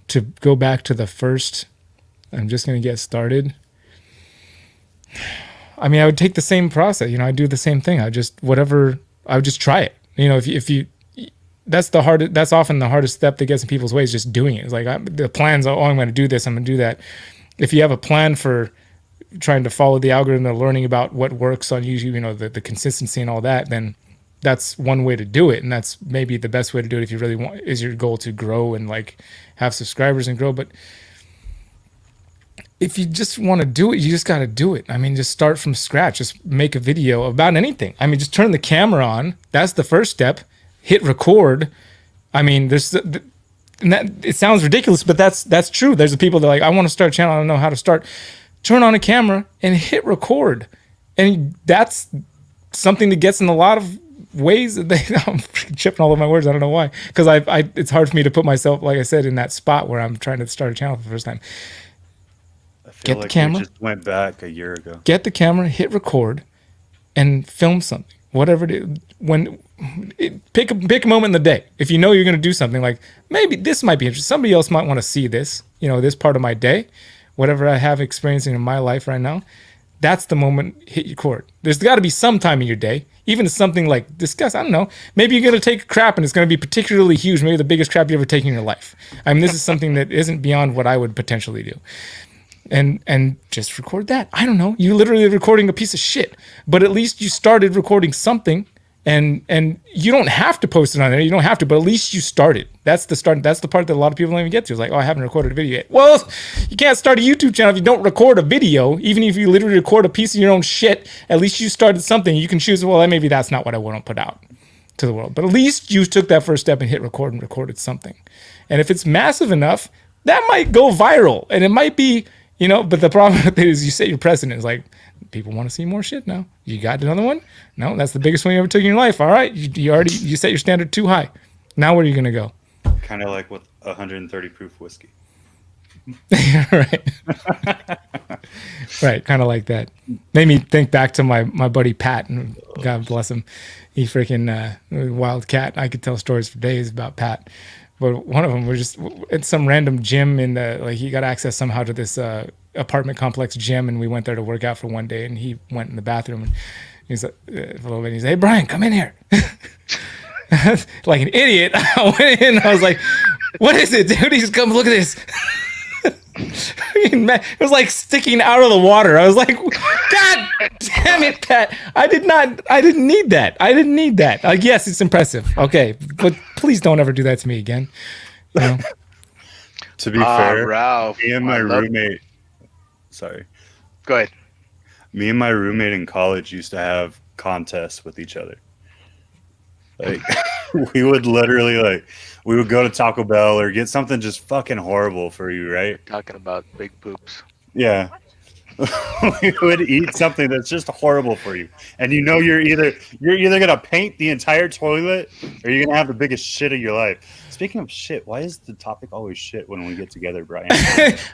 To go back to the first, I'm just gonna get started. I would take the same process. I do the same thing. I would just try it. If you that's often the hardest step that gets in people's way is just doing it. It's like the plans, I'm going to do this, I'm going to do that. If you have a plan for trying to follow the algorithm and learning about what works on YouTube, the consistency and all that, then that's one way to do it. And that's maybe the best way to do it if you really is your goal to grow and like have subscribers and grow. But if you just want to do it, you just got to do it. Just start from scratch. Just make a video about anything. Just turn the camera on. That's the first step. Hit record. It sounds ridiculous, but that's true. There's the people that are like, I want to start a channel, I don't know how to start. Turn on a camera and hit record. And that's something that gets in a lot of ways. I'm tripping all over my words. I don't know why. Because it's hard for me to put myself, like I said, in that spot where I'm trying to start a channel for the first time. I feel like the camera. We just went back a year ago. Get the camera, hit record, and film something. Whatever it is. Pick a moment in the day. If you know you're going to do something, like maybe this might be interesting. Somebody else might want to see this, this part of my day, whatever I have experiencing in my life right now. That's the moment, hit record. There's got to be some time in your day, even something like discuss. I don't know. Maybe you're going to take a crap and it's going to be particularly huge. Maybe the biggest crap you ever taken in your life. This is something that isn't beyond what I would potentially do. And just record that. I don't know. You literally are recording a piece of shit, but at least you started recording something. And you don't have to post it on there. You don't have to, but at least you started. That's the start. That's the part that a lot of people don't even get to. It's like, oh, I haven't recorded a video yet. Well, you can't start a YouTube channel if you don't record a video. Even if you literally record a piece of your own shit, at least you started something. You can choose, well, maybe that's not what I want to put out to the world. But at least you took that first step and hit record and recorded something. And if it's massive enough, that might go viral. And it might be, but the problem with it is you set your precedent. It's like, people want to see more shit now. You got another one? No, that's the biggest one you ever took in your life. All right, you set your standard too high. Now where are you gonna go? Kind of like with 130 proof whiskey. Right. Right, kind of like that. Made me think back to my buddy Pat, and God bless him. He freaking wild cat. I could tell stories for days about Pat. But one of them was just at some random gym he got access somehow to this apartment complex gym, and we went there to work out for one day, and he went in the bathroom and he's like, for a little bit, he's like, hey Brian, come in here. Like an idiot. I went in, I was like, what is it, dude? He's come look at this. It was like sticking out of the water. I was like, God damn it, Pat. I didn't need that. Like, yes, it's impressive. Okay. But please don't ever do that to me again. To be fair, Ralph, me and my roommate, sorry. Go ahead. Me and my roommate in college used to have contests with each other. Like, we would literally we would go to Taco Bell or get something just fucking horrible for you, right? Talking about big poops. Yeah. We would eat something that's just horrible for you. And you're either going to paint the entire toilet or you're going to have the biggest shit of your life. Speaking of shit, why is the topic always shit when we get together, Brian?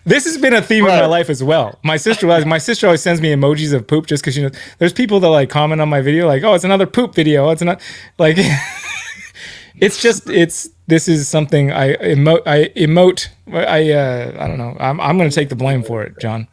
This has been a theme in my life as well. My sister always sends me emojis of poop just because there's people that comment on my video like, oh, it's another poop video. It's not like this is something I emote. I don't know. I'm going to take the blame for it, John.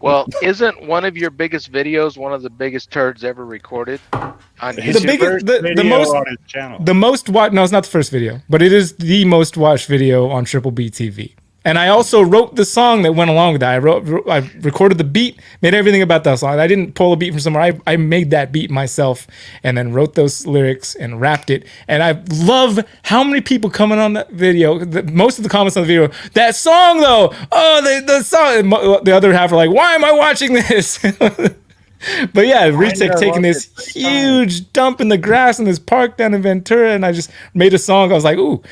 Well, isn't one of your biggest videos one of the biggest turds ever recorded on YouTube? The most watched. No, it's not the first video, but it is the most watched video on Triple B TV. And I also wrote the song that went along with that. I recorded the beat, made everything about that song. I didn't pull a beat from somewhere. I made that beat myself and then wrote those lyrics and rapped it. And I love how many people coming on that video. Most of the comments on the video, that song though, oh, the song. The other half are like, why am I watching this? But yeah, RETIC taking this huge dump in the grass in this park down in Ventura. And I just made a song. I was like, ooh.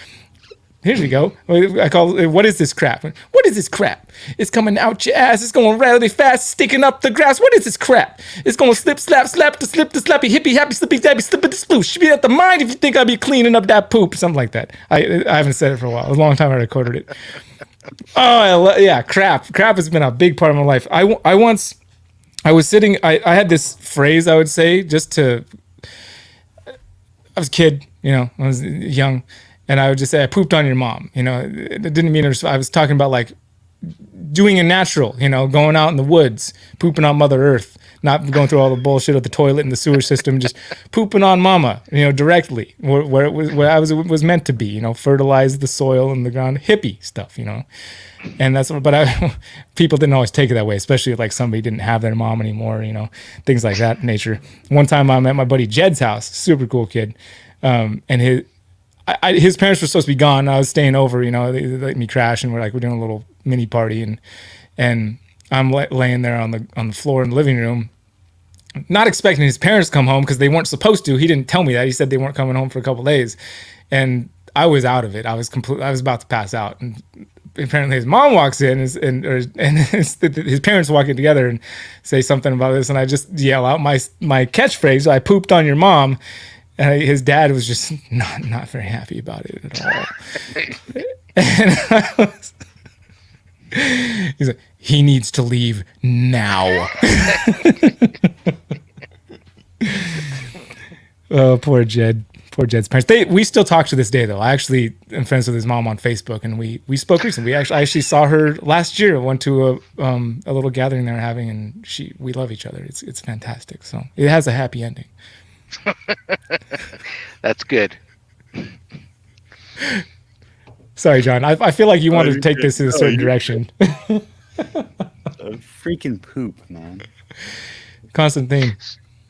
Here you go. I call it, what is this crap? What is this crap? It's coming out your ass. It's going really fast, sticking up the grass. What is this crap? It's going to slip, slap, slap, to slip, to slappy, hippie, happy, slippy, dappy, slip, the sploosh. Should be at the mind if you think I'll be cleaning up that poop. Something like that. I haven't said it for a while. It was a long time I recorded it. Oh, yeah, crap. Crap has been a big part of my life. I was sitting, I had this phrase I would say just to, I was a kid, I was young. And I would just say, I pooped on your mom. It didn't mean I was talking about like doing a natural, going out in the woods, pooping on Mother Earth, not going through all the bullshit of the toilet and the sewer system, just pooping on mama, directly where I was meant to be, fertilize the soil and the ground, hippie stuff, And that's, but people didn't always take it that way, especially if like somebody didn't have their mom anymore, things like that nature. One time I'm at my buddy Jed's house, super cool kid, and his parents were supposed to be gone. I was staying over, they let me crash, and we're doing a little mini party, and I'm laying there on the floor in the living room, not expecting his parents to come home because they weren't supposed to. He didn't tell me that. He said they weren't coming home for a couple of days, and I was out of it. I was about to pass out, and apparently his mom walks in, and his parents walk in together and say something about this, and I just yell out my catchphrase, "I pooped on your mom." And his dad was just not very happy about it at all. And he's like, he needs to leave now. Oh, poor Jed. Poor Jed's parents. We still talk to this day, though. I actually am friends with his mom on Facebook, and we spoke recently. I actually saw her last year. I went to a little gathering they were having, and we love each other. It's fantastic. So it has a happy ending. That's good. Sorry, John. I feel like you wanted to take this in a certain direction. Freaking poop, man. Constant theme.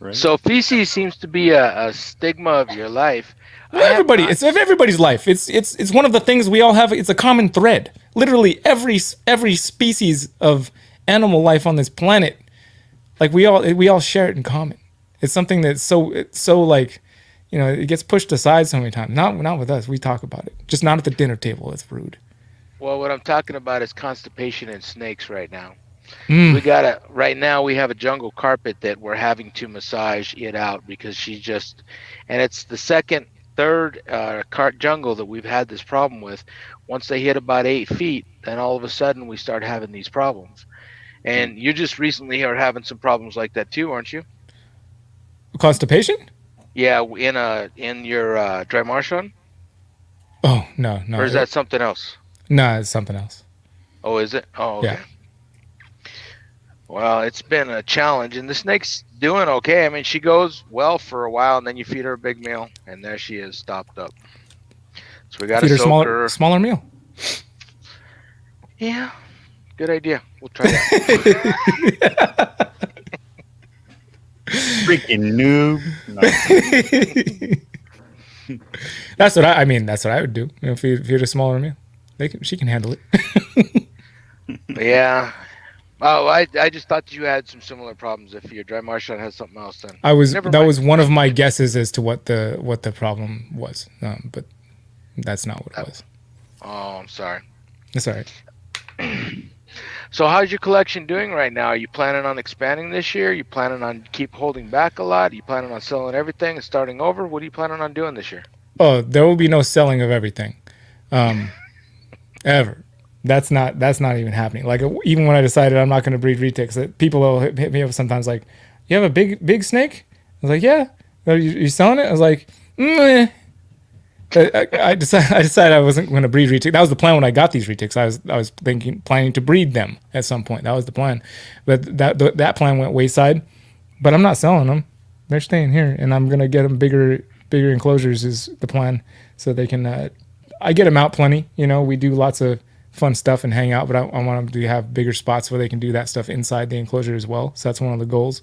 Right? So feces seems to be a stigma of your life. It's of everybody's life. It's one of the things we all have. It's a common thread. Literally every species of animal life on this planet, like we all share it in common. It's something that's so like, it gets pushed aside so many times. Not with us. We talk about it. Just not at the dinner table. It's rude. Well, what I'm talking about is constipation and snakes right now. Right now we have a jungle carpet that we're having to massage it out because and it's the third jungle that we've had this problem with. Once they hit about 8 feet, then all of a sudden we start having these problems. And you just recently are having some problems like that too, aren't you? Constipation? Yeah, in your dry marsh run? Oh, no. Or is that something else? No, it's something else. Oh, is it? Oh, okay. Yeah. Well, it's been a challenge, and the snake's doing okay. I mean, she goes well for a while, and then you feed her a big meal, and there she is, stopped up. So we got to soak her. Smaller meal. Yeah, good idea. We'll try that. Freaking noob. No. That's what I would do. Feed a smaller meal. She can handle it. Yeah. Oh, I just thought you had some similar problems. If your dry marsh run has something else, then that was one of my guesses as to what the problem was, but that's not what it was. Oh, I'm sorry. That's all right. So how's your collection doing right now? Are you planning on expanding this year? Are you planning on keep holding back a lot? Are you planning on selling everything and starting over? What are you planning on doing this year? Oh, there will be no selling of everything, ever. That's not even happening. Like, even when I decided I'm not going to breed retics, people will hit me up sometimes like, "You have a big snake?" I was like, "Yeah." You selling it? I was like, I decided I wasn't going to breed retic. That was the plan when I got these retics. I was planning to breed them at some point. That was the plan, but that plan went wayside. But I'm not selling them. They're staying here, and I'm going to get them bigger enclosures is the plan, so they can. I get them out plenty. We do lots of fun stuff and hang out, but I want them to have bigger spots where they can do that stuff inside the enclosure as well. So that's one of the goals.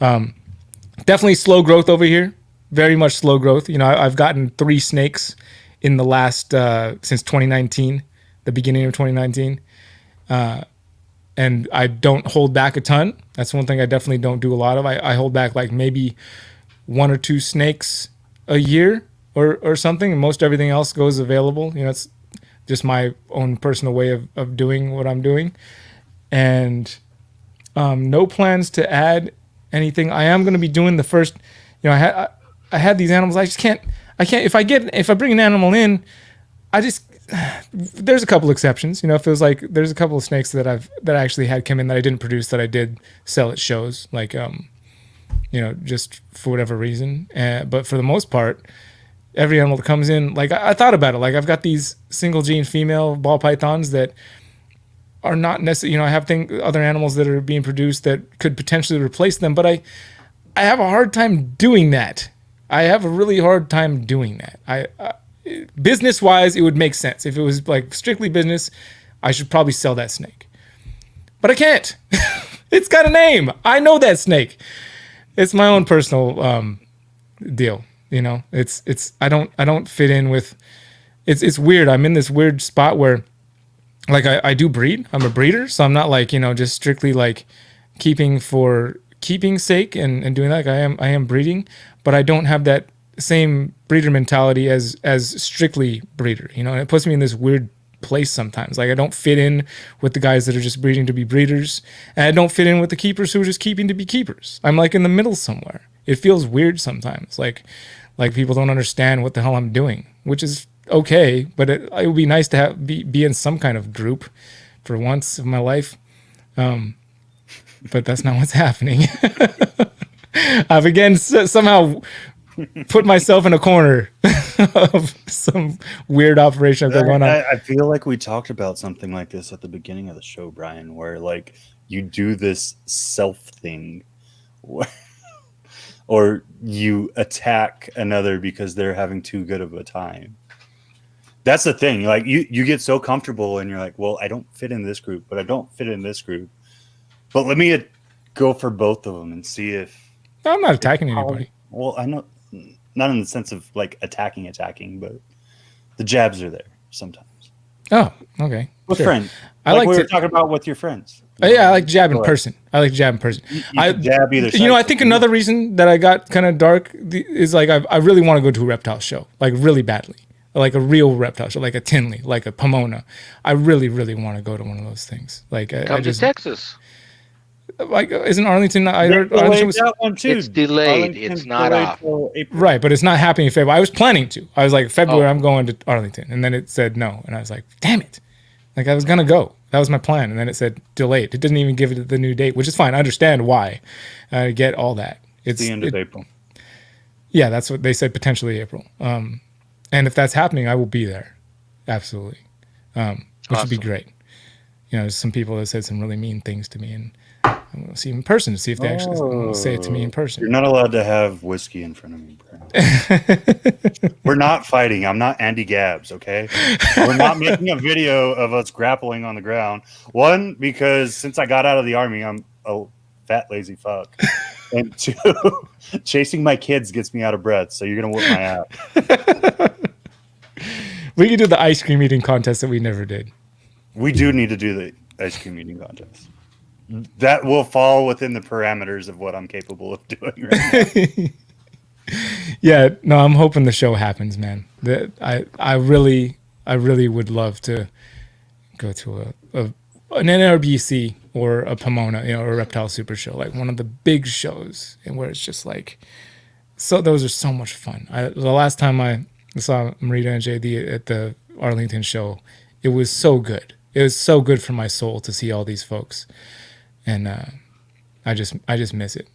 Definitely slow growth over here. Very much slow growth. I've gotten 3 snakes in the last since 2019, the beginning of 2019, and I don't hold back a ton. That's one thing I definitely don't do a lot of. I hold back like maybe 1 or 2 snakes a year or something, and most everything else goes available. just my own personal way of doing what I'm doing. And no plans to add anything. I am going to be doing the first, I had these animals. I can't, if I bring an animal in, there's a couple exceptions, if it was like, there's a couple of snakes that I actually had come in that I didn't produce that I did sell at shows, like, just for whatever reason. But for the most part, every animal that comes in, like I thought about it, like I've got these single gene female ball pythons that are not necessarily, I have other animals that are being produced that could potentially replace them, but I have a hard time doing that. I have a really hard time doing that. Business wise, it would make sense. If it was like strictly business, I should probably sell that snake, but I can't. It's got a name. I know that snake. It's my own personal deal. I don't fit in with. It's weird. I'm in this weird spot where, like, I do breed. I'm a breeder, so I'm not like just strictly like keeping for keeping's sake and doing that. Like I am breeding, but I don't have that same breeder mentality as strictly breeder. And it puts me in this weird place sometimes. Like I don't fit in with the guys that are just breeding to be breeders, and I don't fit in with the keepers who are just keeping to be keepers. I'm like in the middle somewhere. It feels weird sometimes. Like people don't understand what the hell I'm doing, which is okay, but it would be nice to be in some kind of group for once of my life. But that's not what's happening. I've again somehow put myself in a corner of some weird operation going on. I feel like we talked about something like this at the beginning of the show, Brian, where like you do this self thing or you attack another because they're having too good of a time. That's the thing. Like you get so comfortable and you're like, well, I don't fit in this group, but I don't fit in this group. But let me go for both of them and see if... No, I'm not attacking anybody. Well, I know, not in the sense of like attacking, but the jabs are there sometimes. Oh, okay. With sure. friends. I like we were talking about with your friends. Yeah, I like jab in person. I jab jab either side. I think another reason that I got kind of dark is like I really want to go to a reptile show, like really badly. Like a real reptile show, like a Tinley, like a Pomona. I really, really want to go to one of those things. Like Come to Texas. Like, isn't Arlington? I heard Arlington was, that one too. It's delayed. It's not off. Right, but it's not happening in February. I was planning to. I was like, February, I'm going to Arlington, and then it said no, and I was like, damn it! Like I was gonna go. That was my plan, and then it said delayed. It didn't even give it the new date, which is fine. I understand why. I get all that. It's the end of April. Yeah, that's what they said. Potentially April. And if that's happening, I will be there. Absolutely. Which would be great. There's some people that said some really mean things to me, and I'm going to see them in person to see if they actually say it to me in person. You're not allowed to have whiskey in front of me, Brian. We're not fighting. I'm not Andy Gabbs, okay? We're not making a video of us grappling on the ground. One, because since I got out of the Army, I'm a fat, lazy fuck. And two, chasing my kids gets me out of breath, so you're going to whoop my ass. We could do the ice cream eating contest that we never did. We do need to do the ice cream eating contest. That will fall within the parameters of what I'm capable of doing right now. Yeah, no, I'm hoping the show happens, man. I really would love to go to an NRBC or a Pomona, or a Reptile Super Show, like one of the big shows, and where it's just like, so those are so much fun. The last time I saw Marita and JD at the Arlington show, it was so good. It was so good for my soul to see all these folks, and I just miss it.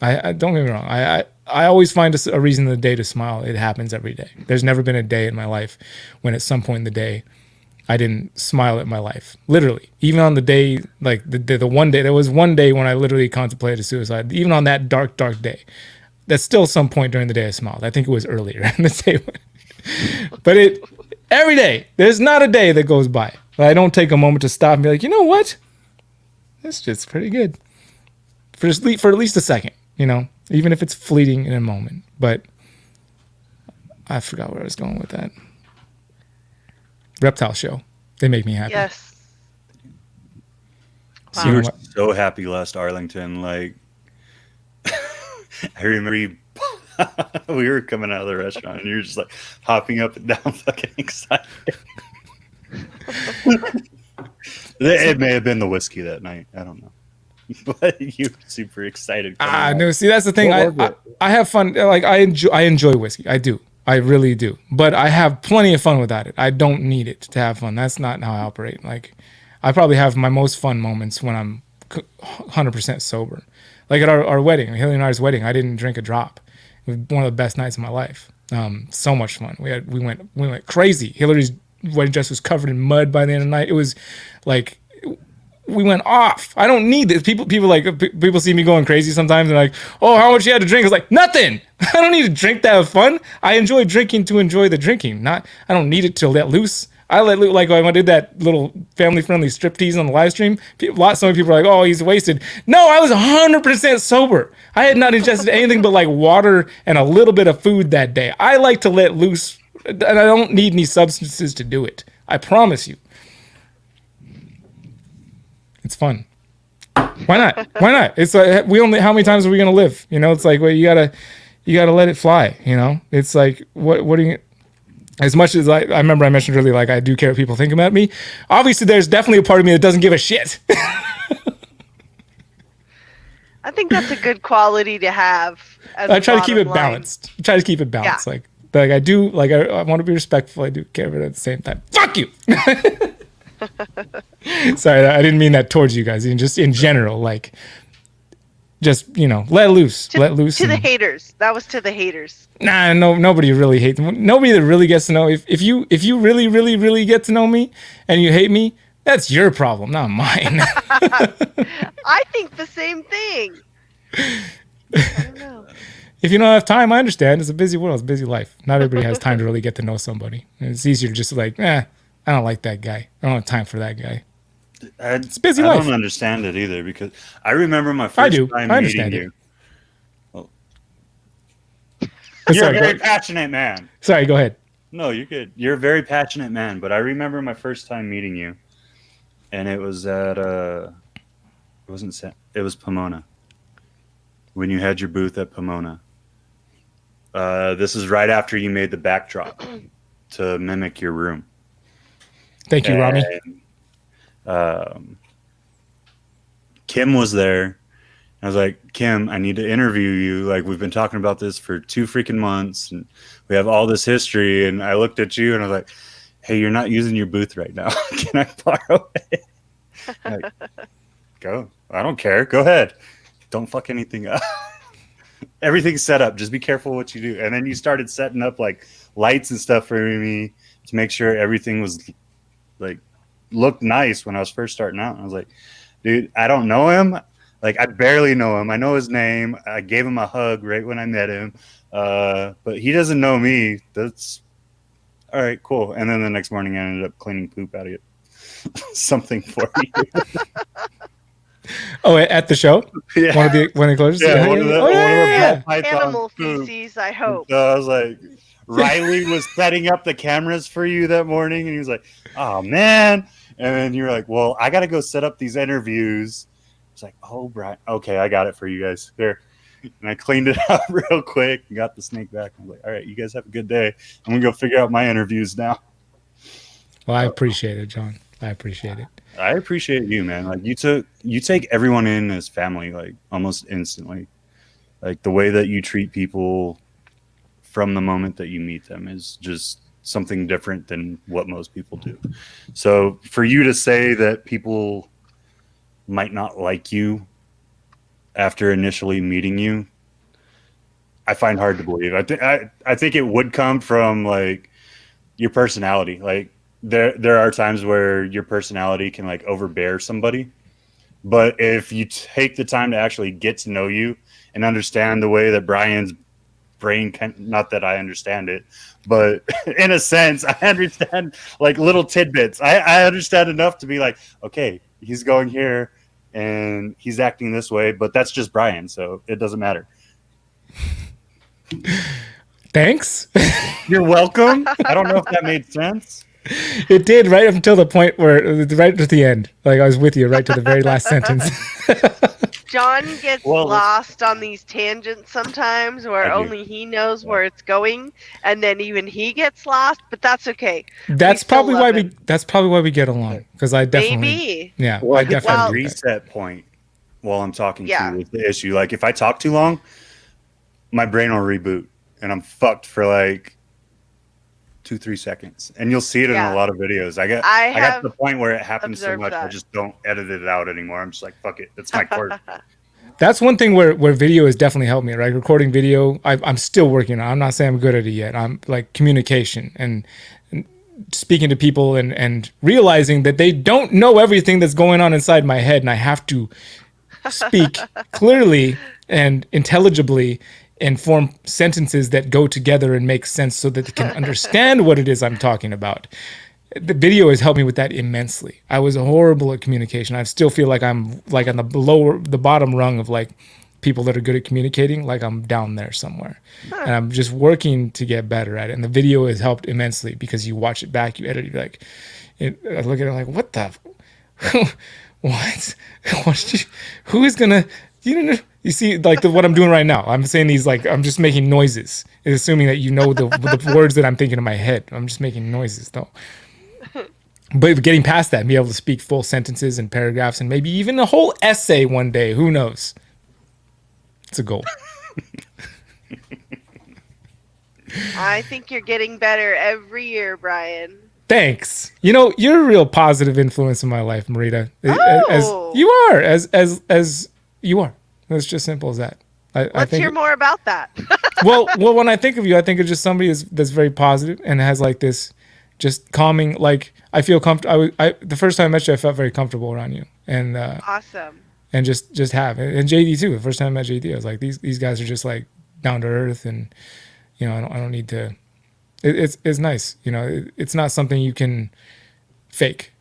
I don't get me wrong. I always find a reason in the day to smile. It happens every day. There's never been a day in my life when at some point in the day I didn't smile at my life. Literally, even on the day, like the one day, there was one day when I literally contemplated suicide. Even on that dark day, that's still some point during the day I smiled. I think it was earlier in the day, but every day. There's not a day that goes by that I don't take a moment to stop and be like, you know what? That's just pretty good for at least a second. Even if it's fleeting in a moment. But I forgot where I was going with that. Reptile show. They make me happy. Yes. Wow. You were so happy last Arlington. Like, I remember we were coming out of the restaurant and you were just like hopping up and down, fucking excited. It may have been the whiskey that night. I don't know. But you were super excited. No, see, that's the thing. I have fun. Like I enjoy whiskey. I do. I really do. But I have plenty of fun without it. I don't need it to have fun. That's not how I operate. Like I probably have my most fun moments when I'm 100% sober. Like at our wedding, Hillary and I's wedding, I didn't drink a drop. It was one of the best nights of my life. So much fun. We went crazy. Hillary's wedding dress was covered in mud by the end of the night. It was like we went off. I don't need this. People see me going crazy sometimes. They're like, "Oh, how much you had to drink?" It's like nothing. I don't need to drink to have fun. I enjoy drinking to enjoy the drinking. I don't need it to let loose. I let loose, like when I did that little family-friendly striptease on the live stream. So many people are like, "Oh, he's wasted." No, I was 100% sober. I had not ingested anything but like water and a little bit of food that day. I like to let loose, and I don't need any substances to do it. I promise you. It's fun. Why not? Why not? It's like how many times are we gonna live? You know, it's like, well, you gotta let it fly. You know, it's like what are you? As much as I remember I mentioned earlier, like I do care what people think about me. Obviously, there's definitely a part of me that doesn't give a shit. I think that's a good quality to have. I try to keep it balanced. I try to keep it balanced. Yeah. Like I do. Like I want to be respectful. I do care, but at the same time, fuck you. Sorry, I didn't mean that towards you guys. Just in general, like, just let loose, to the haters. That was to the haters. Nah, no, nobody really hates. Nobody that really gets to know. If you really, really, really get to know me and you hate me, that's your problem, not mine. I think the same thing. I don't know. If you don't have time, I understand. It's a busy world. It's a busy life. Not everybody has time to really get to know somebody. And it's easier to just like, I don't like that guy. I don't have time for that guy. It's busy life. I don't understand it either because I remember my first time meeting you. Well, you're a very passionate man. Sorry, go ahead. No, you're good. You're a very passionate man, but I remember my first time meeting you, and it was at it was Pomona. When you had your booth at Pomona. This is right after you made the backdrop to mimic your room. Thank you, Rami. Kim was there. I was like, Kim, I need to interview you. Like, we've been talking about this for 2 freaking months, and we have all this history. And I looked at you, and I was like, hey, you're not using your booth right now. Can I borrow it? Like, go. I don't care. Go ahead. Don't fuck anything up. Everything's set up. Just be careful what you do. And then you started setting up, like, lights and stuff for me to make sure everything was like looked nice when I was first starting out. And I was like, dude, I don't know him. Like, I barely know him. I know his name. I gave him a hug right when I met him. But he doesn't know me. That's all right, cool. And then the next morning I ended up cleaning poop out of it. Something for you. Oh, at the show? Yeah. One of the closures? Yeah, Animal feces, I hope. So I was like, Riley was setting up the cameras for you that morning, and he was like, oh, man. And then you're like, well, I got to go set up these interviews. It's like, oh, Brian, okay, I got it for you guys. There. And I cleaned it up real quick and got the snake back. I was like, all right, you guys have a good day. I'm going to go figure out my interviews now. Well, I appreciate it, John. I appreciate it. I appreciate you, man. Like, you take everyone in as family, like, almost instantly. Like, the way that you treat people from the moment that you meet them is just something different than what most people do. So for you to say that people might not like you after initially meeting you, I find hard to believe. I think it would come from like your personality. Like there are times where your personality can like overbear somebody, but if you take the time to actually get to know you and understand the way that Brian's brain can, not that I understand it, but in a sense I understand like little tidbits. I understand enough to be like, okay, he's going here and he's acting this way, but that's just Brian, so it doesn't matter. Thanks. You're welcome. I don't know if that made sense. It did, right up until the point where, right at the end, like I was with you right to the very last sentence. John gets Well, lost on these tangents sometimes where I do. only he knows Yeah. where it's going, and then even he gets lost, but that's okay. We That's still probably why love we. him. That's probably why we get along. Because I definitely. Maybe. Yeah, Well, I I hit that definitely Well, get that. reset point while I'm talking to yeah. you is the issue. Like if I talk too long, my brain will reboot and I'm fucked for like 2-3 seconds. And you'll see it in a Yeah. lot of videos. I I got to have the point where it happens so observed much I that. just don't edit it out anymore. I'm just like, fuck it. It's my quirk. That's one thing where video has definitely helped me, right? Recording video, I'm still working on. I'm not saying I'm good at it yet. I'm like communication and speaking to people and realizing that they don't know everything that's going on inside my head, and I have to speak clearly and intelligibly and form sentences that go together and make sense so that they can understand what it is I'm talking about. The video has helped me with that immensely. I was horrible at communication. I still feel like I'm like on the bottom rung of like people that are good at communicating, like I'm down there somewhere. Huh. And I'm just working to get better at it. And the video has helped immensely because you watch it back, you edit it, you're like, I look at it like, what the, what? Who is gonna, you know, you see like what I'm doing right now. I'm saying these like, I'm just making noises, assuming that you know the words that I'm thinking in my head. I'm just making noises though. But getting past that and be able to speak full sentences and paragraphs and maybe even a whole essay one day, who knows? It's a goal. I think you're getting better every year, Brian. Thanks. You know, you're a real positive influence in my life, Marita. As Oh. you are, as you are. It's just simple as that. I Let's think hear more about that. well, when I think of you, I think of just somebody that's very positive and has like this just calming. Like I feel comfortable. The first time I met you, I felt very comfortable around you, and Awesome. and just have and JD too. The first time I met JD, I was like, these guys are just like down to earth, and you know, I don't need to. It's nice, you know. It's not something you can fake.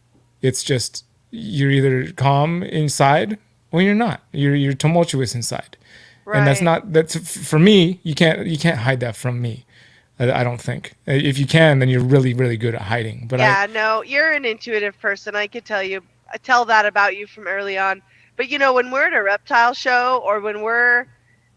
It's just you're either calm inside or you're not. You're tumultuous inside. Right. And that's for me. You can't hide that from me. I don't think. If you can, then you're really really good at hiding. But yeah, no, you're an intuitive person. I could tell that about you from early on. But you know, when we're at a reptile show or when we're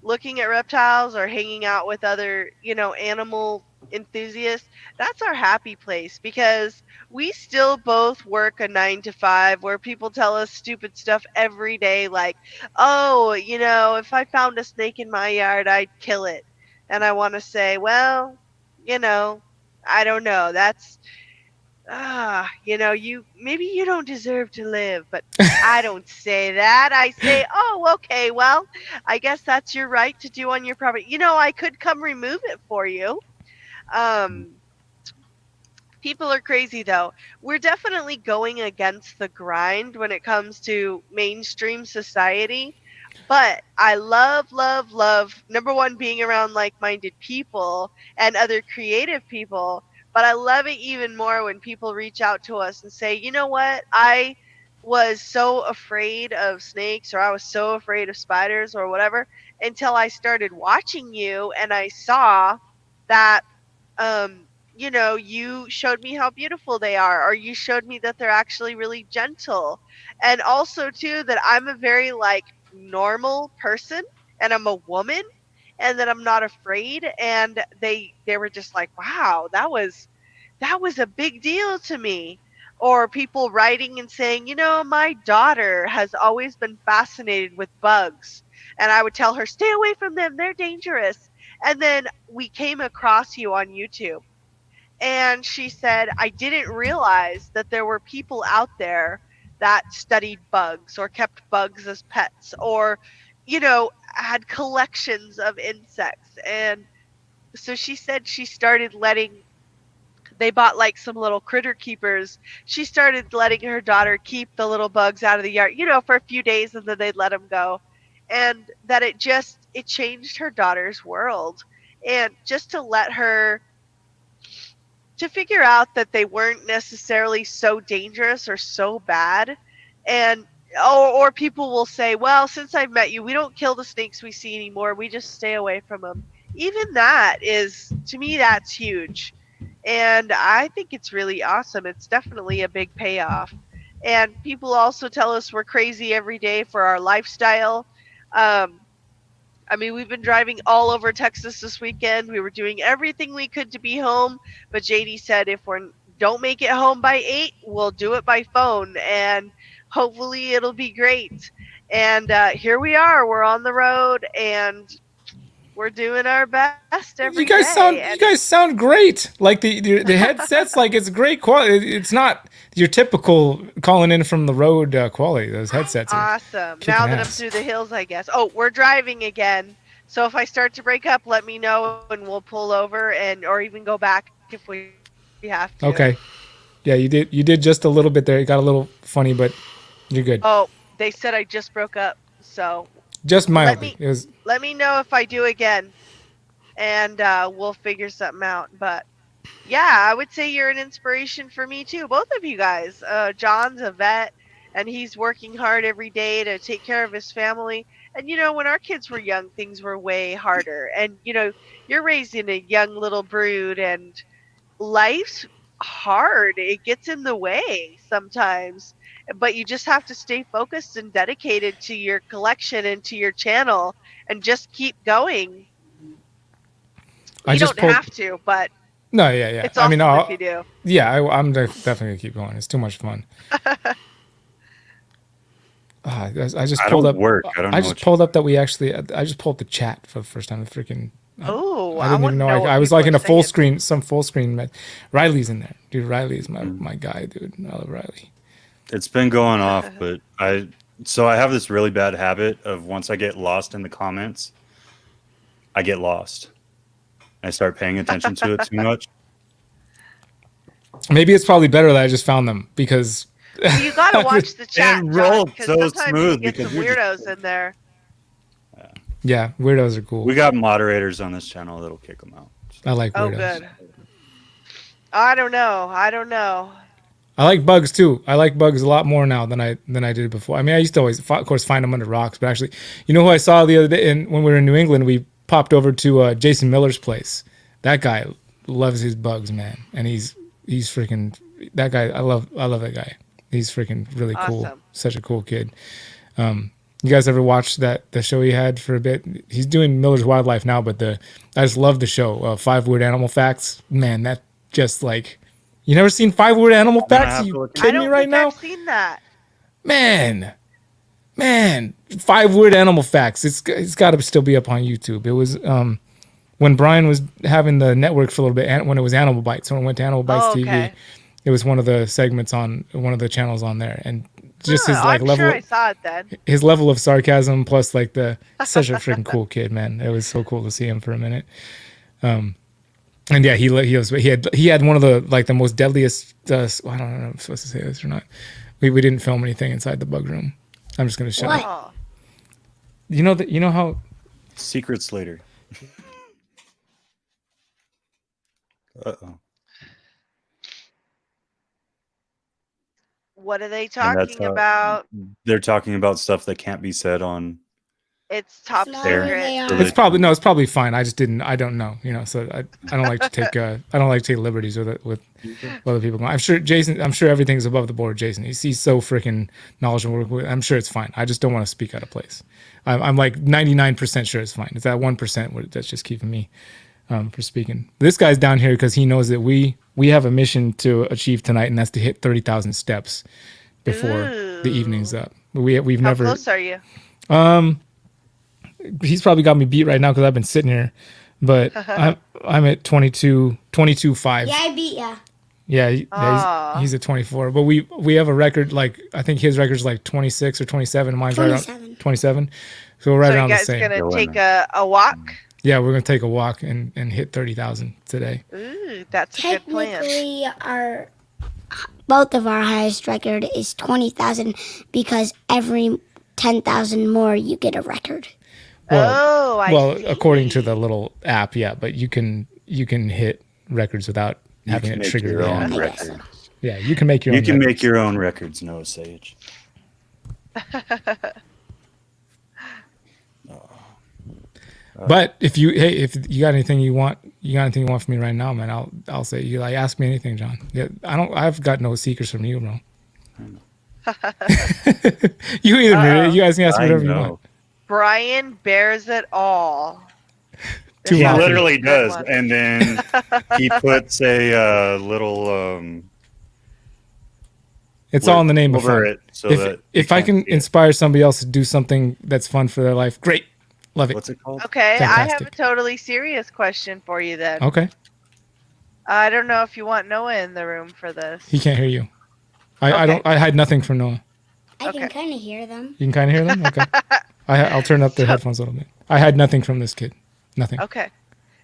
looking at reptiles or hanging out with other, you know, animal enthusiasts, that's our happy place because we still both work a 9 to 5 where people tell us stupid stuff every day like, oh, you know, if I found a snake in my yard, I'd kill it. And I want to say, well, you know, I don't know. That's you know, maybe you don't deserve to live, but I don't say that. I say, oh, okay, well, I guess that's your right to do on your property. You know, I could come remove it for you. People are crazy though. We're definitely going against the grind when it comes to mainstream society. But I love, love, love, number one, being around like minded people and other creative people. But I love it even more when people reach out to us and say, you know what? I was so afraid of snakes or I was so afraid of spiders or whatever until I started watching you and I saw that you know, you showed me how beautiful they are, or you showed me that they're actually really gentle. And also, too, that I'm a very like normal person and I'm a woman and that I'm not afraid. And they were just like, wow, that was a big deal to me. Or people writing and saying, you know, my daughter has always been fascinated with bugs. And I would tell her, stay away from them, they're dangerous. And then we came across you on YouTube and she said, I didn't realize that there were people out there that studied bugs or kept bugs as pets or, you know, had collections of insects. And so she said she started they bought like some little critter keepers. She started letting her daughter keep the little bugs out of the yard, you know, for a few days and then they'd let them go. And that it changed her daughter's world. And just to let her to figure out that they weren't necessarily so dangerous or so bad. And or people will say, well, since I've met you, we don't kill the snakes we see anymore, we just stay away from them. Even that is, to me, that's huge. And I think it's really awesome. It's definitely a big payoff. And people also tell us we're crazy every day for our lifestyle. I mean, we've been driving all over Texas this weekend. We were doing everything we could to be home, but JD said if we don't make it home by 8, we'll do it by phone, and hopefully it'll be great. And here we are. We're on the road, and we're doing our best every day. You guys sound great. Like the headsets, like it's great quality. It's not your typical calling in from the road quality. Those headsets are awesome. Now that I'm through the hills, I guess. Oh, we're driving again. So if I start to break up, let me know and we'll pull over or even go back if we have to. Okay. Yeah, you did just a little bit there. It got a little funny, but you're good. Oh, they said I just broke up, so just mildly. Let me know if I do again, and we'll figure something out. But yeah, I would say you're an inspiration for me too, both of you guys. John's a vet, and he's working hard every day to take care of his family. And when our kids were young, things were way harder. And you're raising a young little brood, and life's hard. It gets in the way sometimes, but you just have to stay focused and dedicated to your collection and to your channel and just keep going. You don't have to, but no, yeah. It's awesome if you do. Yeah, I'm definitely gonna keep going. It's too much fun. I just pulled up. I just pulled up that we actually. I just pulled up the chat for the first time. The freaking. Oh, I didn't even know. I was like in a full screen. Some full screen. Riley's in there, dude. Riley's my guy, dude. I love Riley. It's been going off, but I have this really bad habit of once I get lost in the comments, I get lost. I start paying attention to it too much. Maybe it's probably better that I just found them because you gotta watch the chat. It rolled so sometimes smooth you get some weirdos in there. Yeah, weirdos are cool. We got moderators on this channel that'll kick them out. I like weirdos. Oh, good. I don't know. I like bugs too. I like bugs a lot more now than I did before. I mean, I used to always, of course, find them under rocks. But actually, who I saw the other day? And when we were in New England, we popped over to Jason Miller's place. That guy loves his bugs, man, and he's freaking that guy. I love that guy. He's freaking really cool. Awesome. Such a cool kid. You guys ever watched the show he had for a bit? He's doing Miller's Wildlife now, but I just love the show. 5 Weird Animal Facts. Man, that just like. You never seen 5 Weird Animal Facts? Are you kidding me right now? I've seen that. Man, 5 Weird Animal Facts. It's got to still be up on YouTube. It was when Brian was having the network for a little bit, when it was Animal Bites. When it went to Animal Bites TV, it was one of the segments on one of the channels on there, and just his like level. Sure I saw it then. His level of sarcasm plus like such a freaking cool kid, man. It was so cool to see him for a minute. And yeah, he had one of the most deadliest. I don't know if I'm supposed to say this or not. We didn't film anything inside the bug room. I'm just gonna shut up. You know how secrets later. Uh-oh. What are they talking about? They're talking about stuff that can't be said on. It's top secret. It's probably fine. I don't know. So I don't like to take liberties with other people. I'm sure everything's above the board. Jason, he's so freaking knowledgeable. I'm sure it's fine. I just don't want to speak out of place. I'm like 99% sure it's fine. It's that 1% that's just keeping me for speaking. This guy's down here because he knows that we have a mission to achieve tonight, and that's to hit 30,000 steps before the evening's up. We've never. How close are you? He's probably got me beat right now because I've been sitting here, but I'm at 22.5. Yeah, I beat ya. Yeah, he's at 24. But we have a record, like I think his record's like 26 or 27. Mine's 27. Right around 27. So we're right around the same. So you guys gonna take a walk? Yeah, we're gonna take a walk and hit 30,000 today. Ooh, that's a good plan. Technically, both of our highest record is 20,000 because every 10,000 more you get a record. Well, according to the little app, yeah, but you can hit records without having it trigger your own records. Yeah, you can make your own. You can make your own records, Noah Sage. But if you got anything you want from me right now, man, I'll say you like ask me anything, John. Yeah, I've got no secrets from you, bro. You guys can ask me whatever you want. Brian bears it all. Too He often. literally Good does, one. and then he puts a little It's all in the name of over fun. it so that you If I can't can see it. inspire somebody else to do something that's fun for their life, great. Love it. What's it called? Okay, I have a Fantastic. totally serious question for you then. Okay. I don't know if you want Noah in the room for this. He can't hear you. I Okay. don't. I hide nothing from Noah. I can Okay. kind of hear them. You can kind of hear them. Okay. I'll turn up the headphones a little bit. I hide nothing from this kid. Nothing. Okay.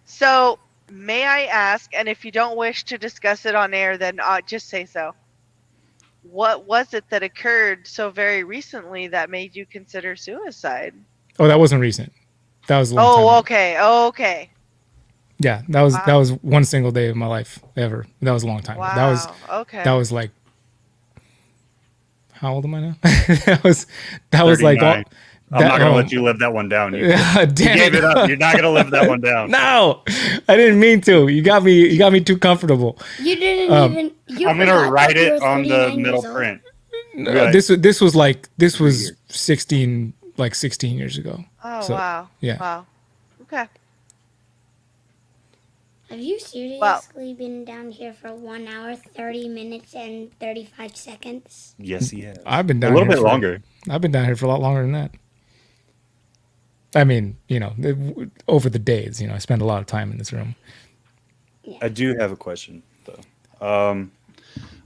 So, may I ask, and if you don't wish to discuss it on air, then just say so. What was it that occurred so very recently that made you consider suicide? Oh, that wasn't recent. That was a long time Oh, ago. okay. Oh, okay. Yeah, that was Wow. one single day of my life ever. That was a long time ago. Wow. Okay. That was like, how old am I now? that was like 39. I'm not gonna let you live that one down. You Damn gave it up. You're not gonna live that one down. No, I didn't mean to. You got me too comfortable. You didn't even. You I'm gonna forgot write that you it were on the 39 middle years old. print. Right. This was years. 16 years ago. Oh, So, wow. yeah. Wow. Okay. Have you seriously been down here for 1 hour, 30 minutes, and 35 seconds? Yes, he has. I've been down a little here bit for- longer. I've been down here for a lot longer than that. I mean, over the days, I spend a lot of time in this room. I do have a question though.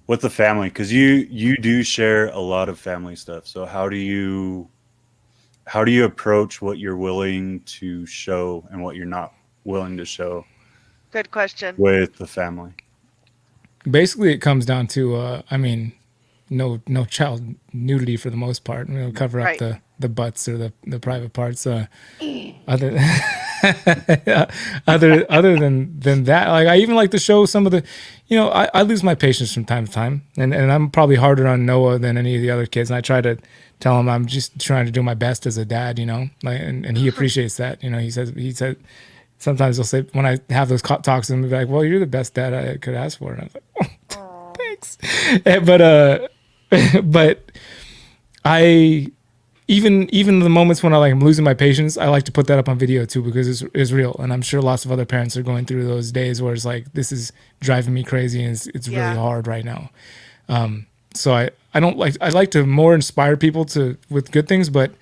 With the family, because you do share a lot of family stuff. So how do you approach what you're willing to show and what you're not willing to show Good question. with the family? Basically, it comes down to, no child nudity for the most part. Cover up Right. the butts or the private parts. Other than that, like I even like to show some of the, I lose my patience from time to time, and I'm probably harder on Noah than any of the other kids. And I try to tell him I'm just trying to do my best as a dad, and he appreciates that. He said. Sometimes he'll say, when I have those talks with him, he'll be like, well, you're the best dad I could ask for. And I was like, oh, thanks. But I, even the moments when I'm losing my patience, I like to put that up on video too, because it's real. And I'm sure lots of other parents are going through those days where it's like, this is driving me crazy and it's really hard right now. So I like to more inspire people with good things, but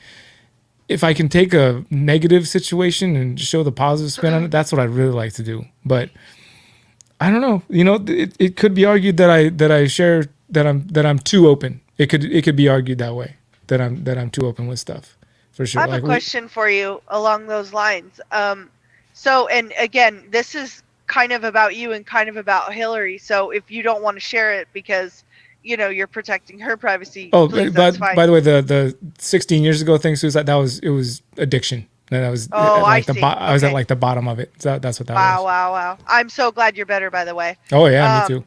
if I can take a negative situation and show the positive spin on it, that's what I really like to do. But I don't know. It could be argued that I share that I'm too open. It could be argued that way, that I'm too open with stuff, for sure. I have a question for you along those lines. So, and again, this is kind of about you and kind of about Hillary. So if you don't want to share it because you're protecting her privacy. Oh, please, but that's fine. by the way, the 16 years ago thing, suicide, it was addiction. And I was I see. I was at Okay. like the bottom of it. So that's what that was. Wow. I'm so glad you're better, by the way. Oh yeah, me too.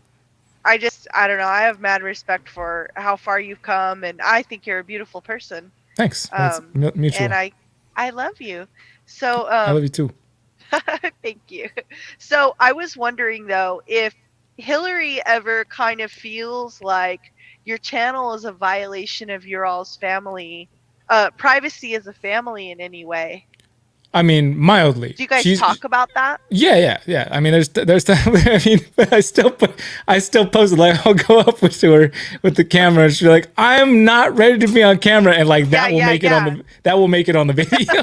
I don't know. I have mad respect for how far you've come, and I think you're a beautiful person. Thanks. That's mutual. And I love you. So I love you too. thank you. So I was wondering though, if Hillary ever kind of feels like your channel is a violation of your all's family privacy as a family in any way. I mean, mildly. Do you guys talk about that? Yeah. I mean, there's time. I mean, but I still post it. Like, I'll go up to her with the camera, and she's like, "I'm not ready to be on camera," and like that will make it on the video.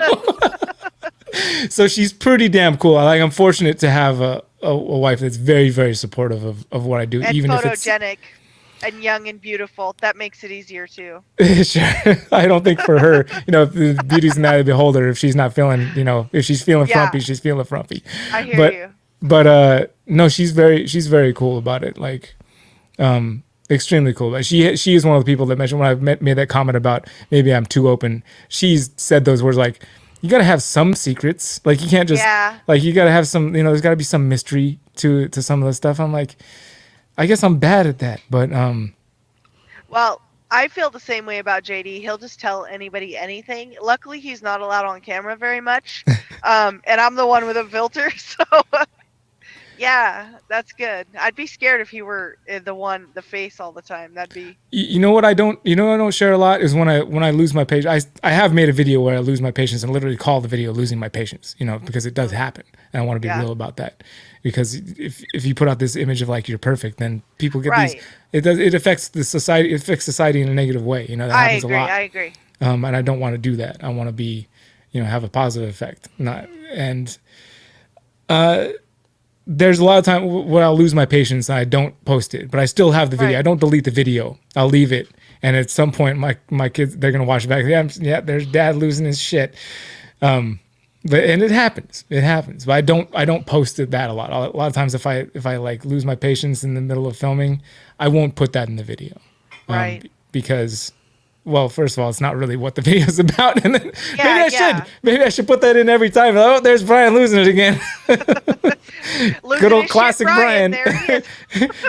So she's pretty damn cool. I'm fortunate to have a wife that's very, very supportive of what I do, And even photogenic and young and beautiful. That makes it easier too. Sure. I don't think for her, if the beauty's in the eye of the beholder. If she's not feeling, if she's feeling frumpy, she's feeling frumpy. I hear you. But no, she's very cool about it. Like, extremely cool. Like, she is one of the people that mentioned when I made that comment about maybe I'm too open. She's said those words like, you got to have some secrets. Like, you can't just like, you got to have some, there's got to be some mystery to some of the stuff. I'm like, I guess I'm bad at that, but well, I feel the same way about JD. He'll just tell anybody anything. Luckily, he's not allowed on camera very much, and I'm the one with a filter. So, Yeah, that's good. I'd be scared if he were the face all the time. That'd be. You know what I don't share a lot is when I lose my patience. I have made a video where I lose my patience and literally call the video losing my patience, because it does happen. And I want to be real about that, because if you put out this image of like you're perfect, then people get these, it affects society in a negative way. That happens a lot. I agree. And I don't want to do that. I want to be, have a positive effect. There's a lot of time where I'll lose my patience and I don't post it, but I still have the video. Right. I don't delete the video. I'll leave it. And at some point, my kids, they're going to watch it back. Yeah, there's dad losing his shit. And it happens. It happens. But I don't post it that a lot. A lot of times if I like lose my patience in the middle of filming, I won't put that in the video. Right. Because, well, first of all, it's not really what the video is about. And then Yeah, maybe I should put that in every time. Oh, there's Brian losing it again. Good old classic Brian. There he is.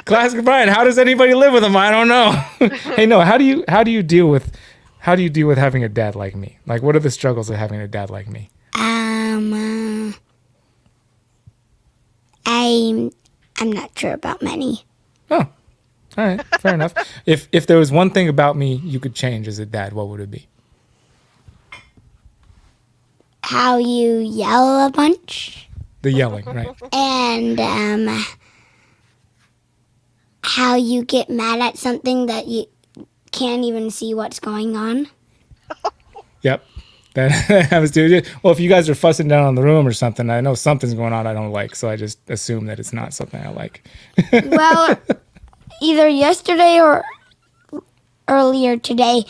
Classic Brian. How does anybody live with him? I don't know. Hey, no. How do you deal with having a dad like me? Like, what are the struggles of having a dad like me? I'm not sure about many. Oh, all right, fair enough. If there was one thing about me you could change as a dad, what would it be? How you yell a bunch. The yelling, right? And how you get mad at something that you can't even see what's going on. Yep. That happens too. Well, if you guys are fussing down on the room or something, I know something's going on I don't like, so I just assume that it's not something I like. Well, either yesterday or earlier today,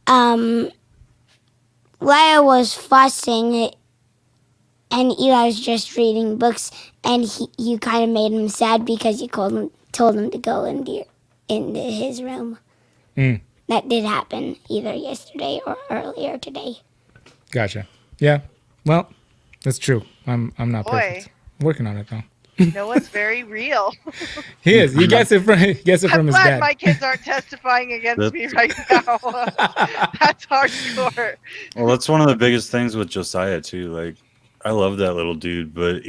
Leia was fussing and Eli was just reading books, and you kind of made him sad because you told him to go into his room. Mm. That did happen either yesterday or earlier today. Gotcha. Yeah. Well, that's true. I'm not Boy. perfect. I'm working on it though. Noah's very real. He is. He gets it from I'm his glad dad. my kids aren't testifying against me right now. That's hardcore. Well, that's one of the biggest things with Josiah too. Like, I love that little dude, but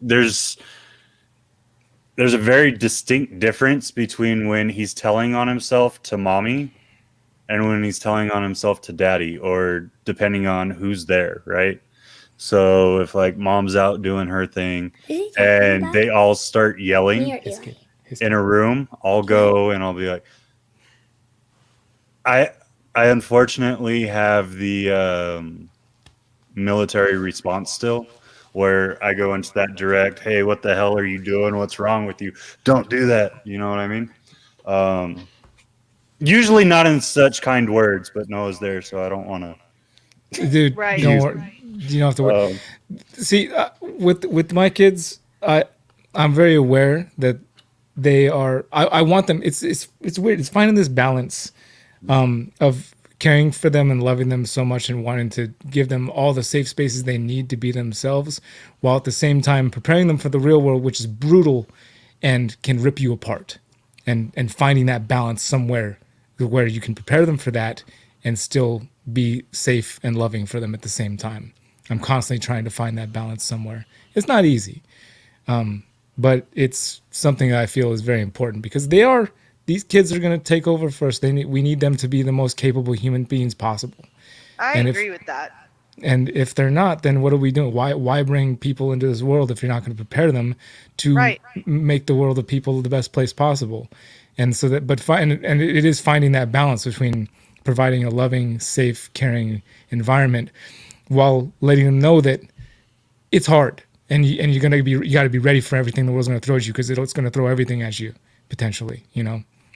there's a very distinct difference between when he's telling on himself to mommy and when he's telling on himself to daddy, or depending on who's there, right? So if like mom's out doing her thing and they all start yelling in a room, I'll go and I'll be like, I unfortunately have the military response still, where I go into that direct, hey, what the hell are you doing? What's wrong with you? Don't do that. You know what I mean? Usually not in such kind words, but Noah's there, so I don't want to. Dude, Right. you don't have to worry. See, with my kids, I'm very aware that they are. I want them. It's weird. It's finding this balance of caring for them and loving them so much and wanting to give them all the safe spaces they need to be themselves, while at the same time preparing them for the real world, which is brutal and can rip you apart, and finding that balance somewhere where you can prepare them for that and still be safe and loving for them at the same time. I'm constantly trying to find that balance somewhere. It's not easy, but it's something that I feel is very important, because these kids are going to take over for us. We need them to be the most capable human beings possible. I agree with that. And if they're not, then what are we doing? Why bring people into this world if you're not going to prepare them to make the world of people the best place possible? And so that, and it is finding that balance between providing a loving, safe, caring environment while letting them know that it's hard, and you got to be ready for everything the world's going to throw at you, because it's going to throw everything at you potentially,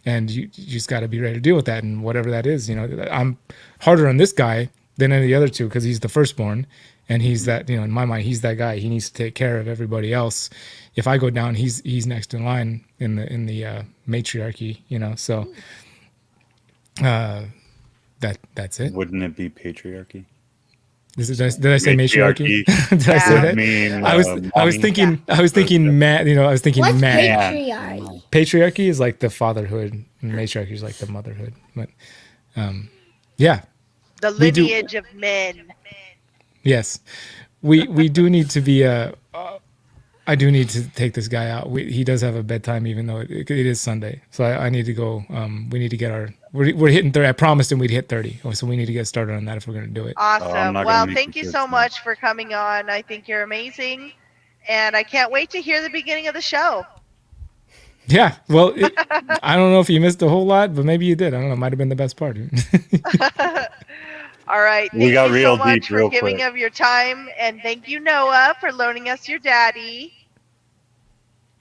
and you just got to be ready to deal with that, and whatever that is. I'm harder on this guy than any of the other two because he's the firstborn, and he's that, in my mind, he's that guy. He needs to take care of everybody else. If I go down, he's next in line in the matriarchy, so that's it. Wouldn't it be patriarchy? Did I say matriarchy? Did I say that? I was thinking man. I was thinking What's man. patriarchy? Patriarchy is like the fatherhood, and matriarchy is like the motherhood. But yeah, The lineage of men. yes, we do need to be I do need to take this guy out. He does have a bedtime, even though it is Sunday. So I need to go. We need to get we're hitting 30. I promised him we'd hit 30. So we need to get started on that if we're going to do it. Awesome. Well, thank you so much for coming on. I think you're amazing. And I can't wait to hear the beginning of the show. Yeah. Well, I don't know if you missed a whole lot, but maybe you did. I don't know. It might have been the best part. All right. Thank you so much for giving of your time. And thank you, Noah, for loaning us your daddy.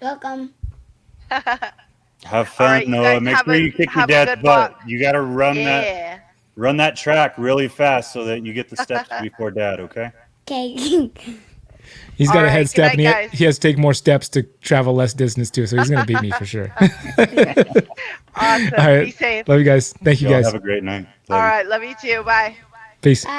Welcome. Have fun, right, Noah. Make sure you kick your dad's butt. You got to run that track really fast so that you get the steps before dad, okay? Okay. He's got a head step, and he has to take more steps to travel less distance too. So he's going to beat me for sure. Awesome. All right. Be safe. Love you guys. Thank you guys. Have a great night. All right. Love you too. Bye. Peace. Bye.